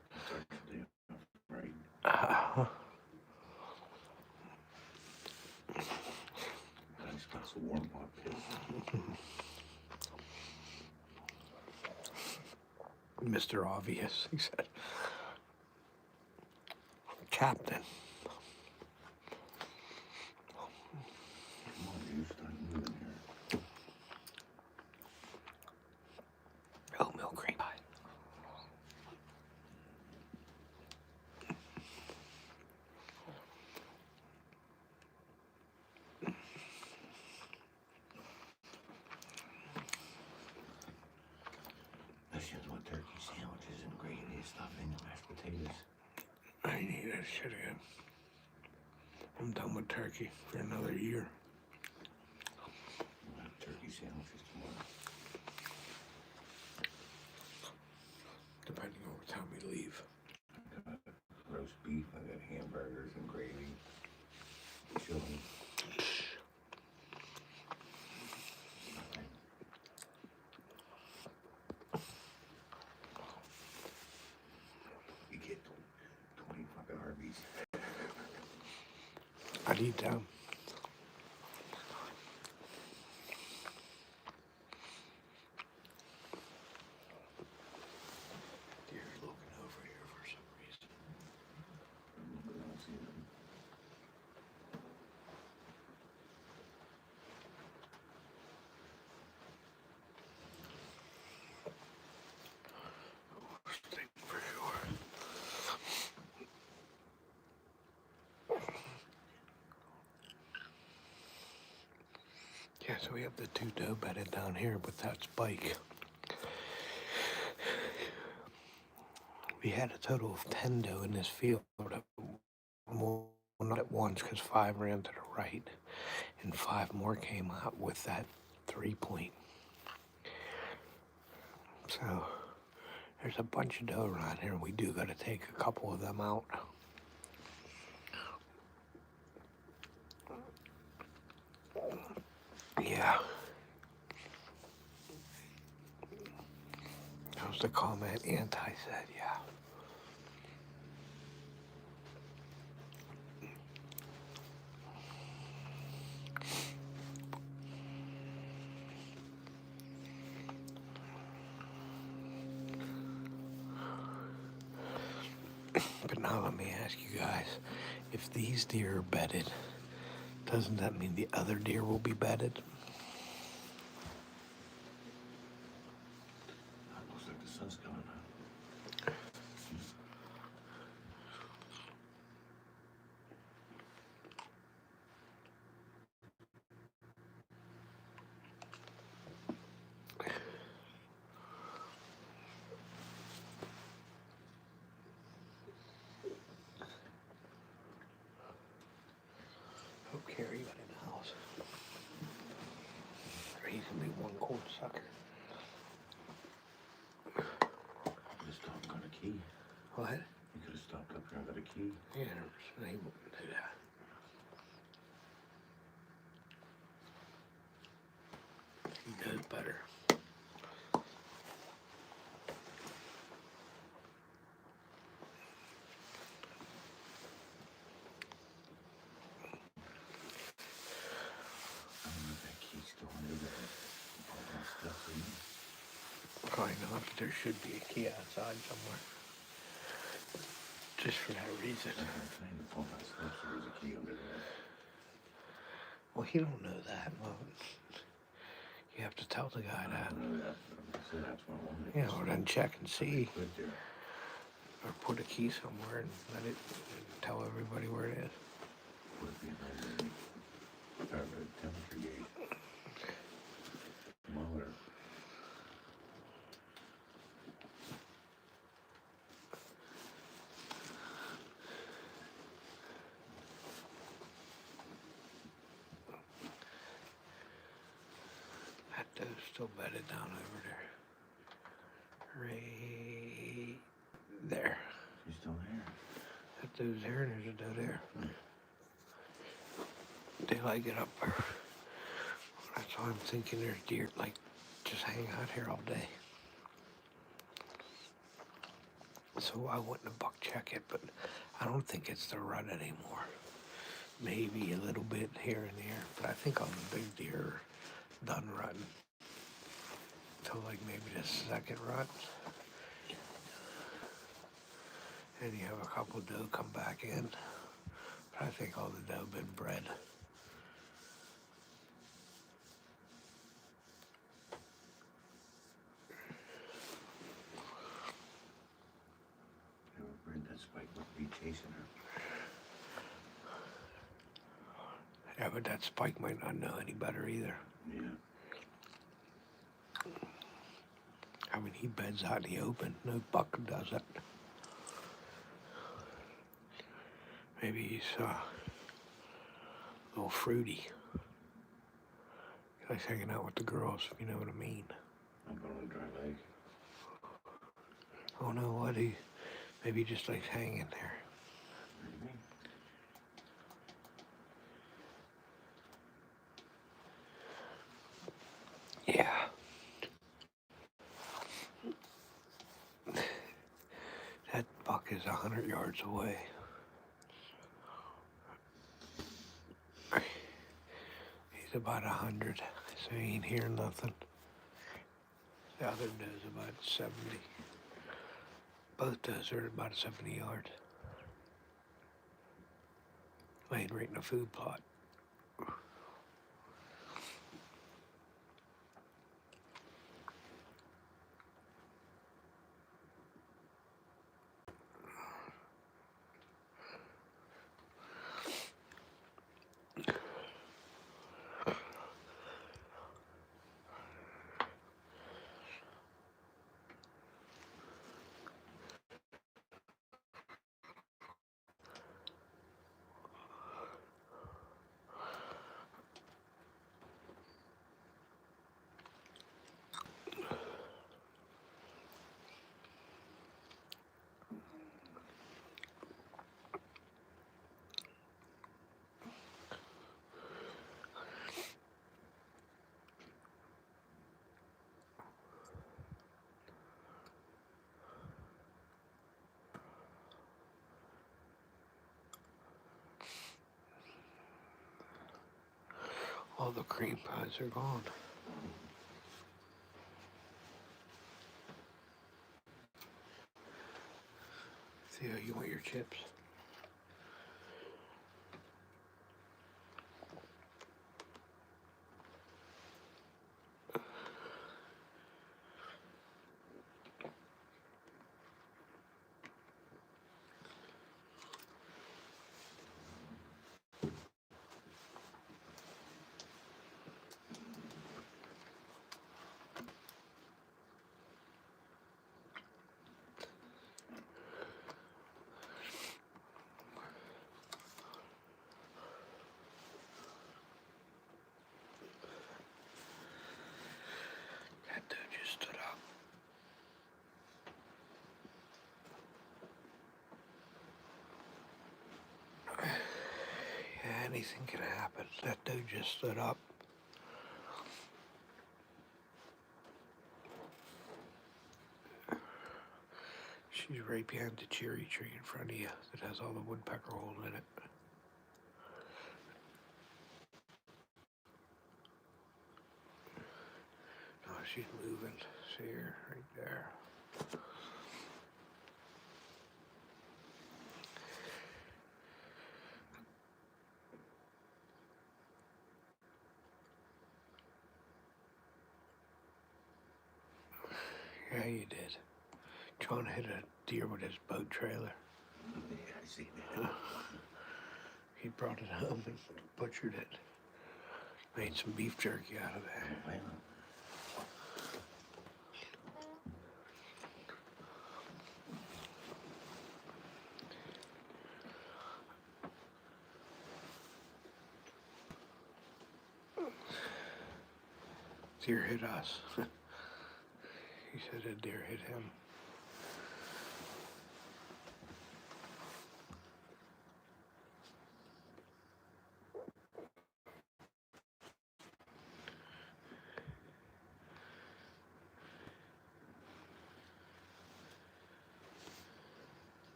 Speaker 2: Right. Nice glass of warm hot piss.
Speaker 1: Mr. Obvious, he said. Captain.
Speaker 2: Come on, you start moving here.
Speaker 1: Oatmeal cream pie.
Speaker 2: I just want turkey sandwiches and gravy and stuffing and mashed potatoes.
Speaker 1: I need that shit again. I'm done with turkey for another year.
Speaker 2: We'll have turkey sandwiches tomorrow.
Speaker 1: Depending on what time we leave.
Speaker 2: I got roast beef, I got hamburgers and gravy. Chili. Nothing. You get 20 fucking Arby's.
Speaker 1: I need them. Deer's looking over here for some reason.
Speaker 2: I don't see them.
Speaker 1: Thing for sure. Yeah, so we have the two doe bedded down here with that spike. We had a total of 10 doe in this field. Well, not at once, because 5 ran to the right, and 5 more came out with that 3-point. So there's a bunch of doe around here. We do got to take a couple of them out. Yeah. That was the comment Anti said, yeah. But now let me ask you guys, if these deer are bedded, doesn't that mean the other deer will be bedded?
Speaker 2: Looks like the sun's coming out.
Speaker 1: Oh, Carrie got in the house. Or he's gonna be one cold sucker.
Speaker 2: This dog got a key.
Speaker 1: What?
Speaker 2: You could have stopped up here and got a key.
Speaker 1: Yeah, they wouldn't do that. He knows better.
Speaker 2: I don't know if that key's still under there. All that stuff's in there.
Speaker 1: Probably not, but there should be a key outside somewhere. Just for that reason.
Speaker 2: That's what I'm saying. If all that stuff's there's a key under there.
Speaker 1: Well, he don't know that. Well, you have to tell the guy
Speaker 2: I
Speaker 1: that.
Speaker 2: don't know that. But I said that's what I wanted.
Speaker 1: You know, or then check and see.
Speaker 2: Quit there.
Speaker 1: Or put a key somewhere and let it and tell everybody where it is.
Speaker 2: Would it be another temperature gauge? Muller.
Speaker 1: That doe's still bedded down over there. Right there.
Speaker 2: She's still there.
Speaker 1: That doe's there and there's a doe there. They like it up there. That's why I'm thinking there's deer like just hang out here all day. So I wouldn't have buck check it, but I don't think it's the rut anymore. Maybe a little bit here and there, but I think all the big deer are done rutting. Till like maybe the second rut. And you have a couple doe come back in. But I think all the doe been bred.
Speaker 2: They were afraid that Spike would be chasing her.
Speaker 1: Yeah, but that Spike might not know any better either.
Speaker 2: Yeah.
Speaker 1: I mean, he beds out in the open. No buck does it. Maybe he's a little fruity. He likes hanging out with the girls, if you know what I mean.
Speaker 2: I'm going on a dry leg.
Speaker 1: Oh no, what maybe he just likes hanging there.
Speaker 2: Maybe.
Speaker 1: Yeah. That buck is 100 yards away. He's about 100, so he ain't hearing nothing. The other doe's about 70. Both does are about 70 yards. Laying right in a food plot. the cream pies are gone. Theo, you want your chips? That dude just stood up. Yeah, anything can happen. That dude just stood up. She's right behind the cherry tree in front of you that has all the woodpecker holes in it. Oh, she's moving. See her right there. Yeah, you did. Trying to hit a deer with his boat trailer.
Speaker 2: Yeah, I see that.
Speaker 1: He brought it home and butchered it. Made some beef jerky out of it.
Speaker 2: Wow.
Speaker 1: Deer hit us. He said a deer hit him.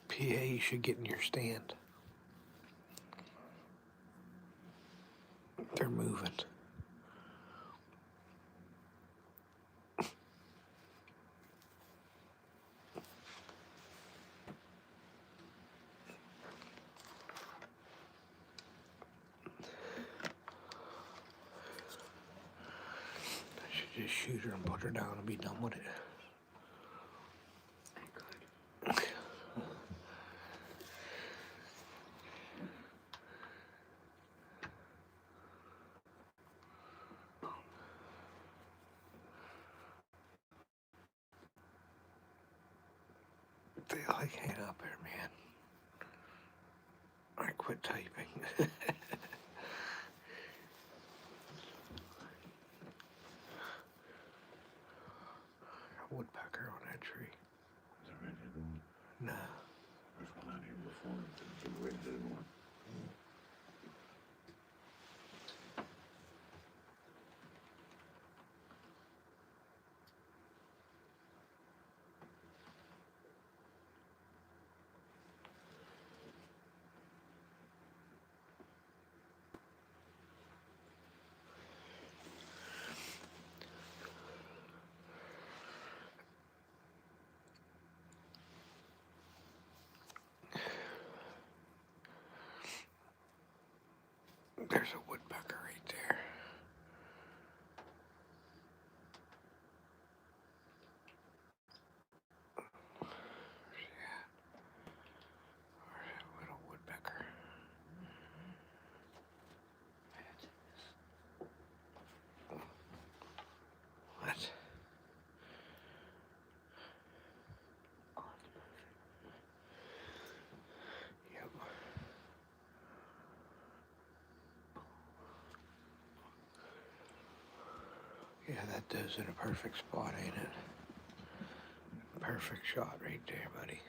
Speaker 1: PA, you should get in your stand. They're moving. I should just shoot her and put her down and be done with it. They like hanging up there, man. I quit typing. Woodpecker on that tree.
Speaker 2: Is that red-headed one?
Speaker 1: No.
Speaker 2: There's one out here before. The red-headed one.
Speaker 1: There's a woodpecker right there. Where's he at? Where's that little woodpecker? What? Yep. Yeah, that does in a perfect spot, ain't it? Perfect shot right there, buddy.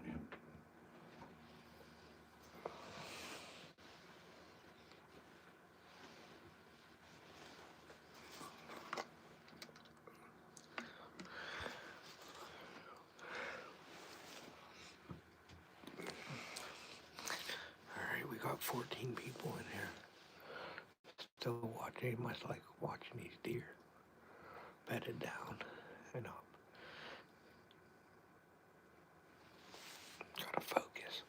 Speaker 2: Yeah.
Speaker 1: 14 people in here. Still watching, much like watching these deer bedded down and up. Gotta focus.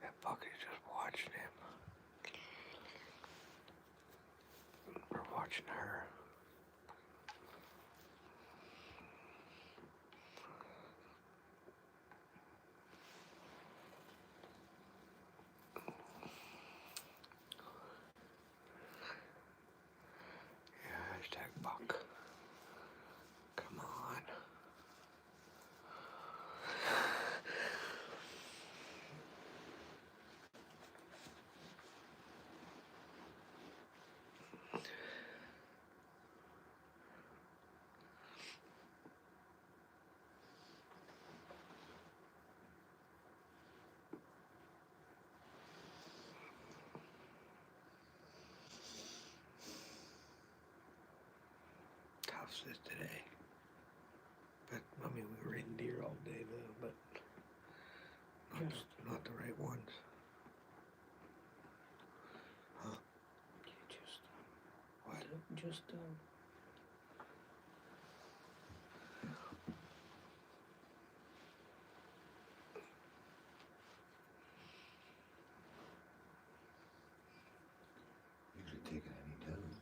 Speaker 1: That buck is just watching him. We're watching her. Yeah, hashtag buck. Come on. Tough this today. But, I mean, we were in deer all day though, but not the right ones. Huh?
Speaker 3: You just,
Speaker 1: What?
Speaker 3: just,
Speaker 2: Usually taking any does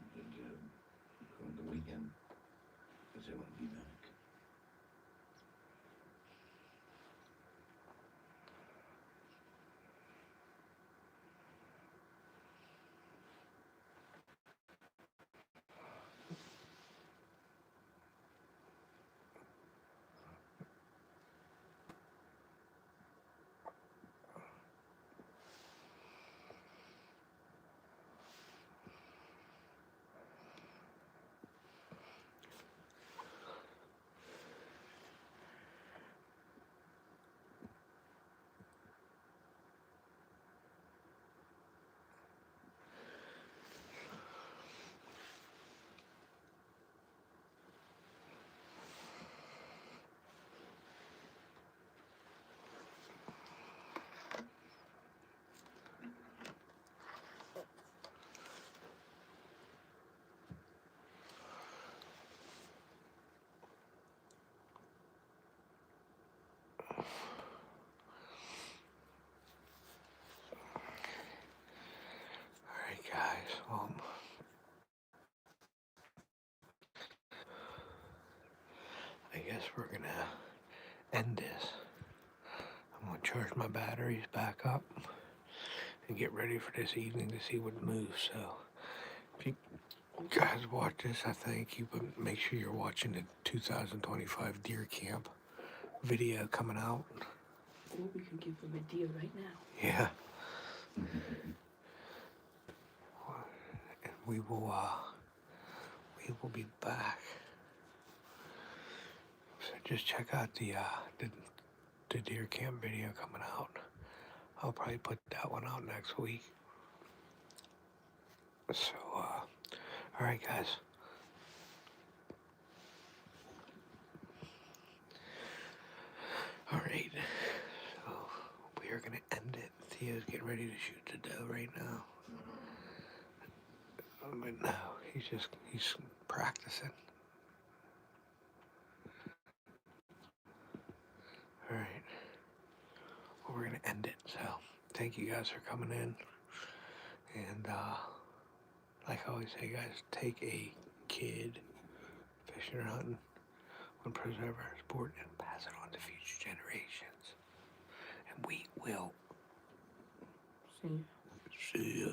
Speaker 2: on the weekend because they want to be back.
Speaker 1: Alright guys, well, I guess we're gonna end this. I'm gonna charge my batteries back up and get ready for this evening to see what moves. So if you guys watch this, I thank you, but make sure you're watching the 2025 deer camp video coming out.
Speaker 3: or we could give them a deer right now.
Speaker 1: Yeah. And we will be back. So just check out the deer camp video coming out. I'll probably put that one out next week. So, all right, guys. All right. So we are gonna end it. Theo's getting ready to shoot the doe right now. But no, he's practicing. All right. Well, we're gonna end it. So thank you guys for coming in. And like I always say, guys, take a kid fishing or hunting and preserve our sport and pass it on to future generations. And we will
Speaker 3: See?
Speaker 1: see ya.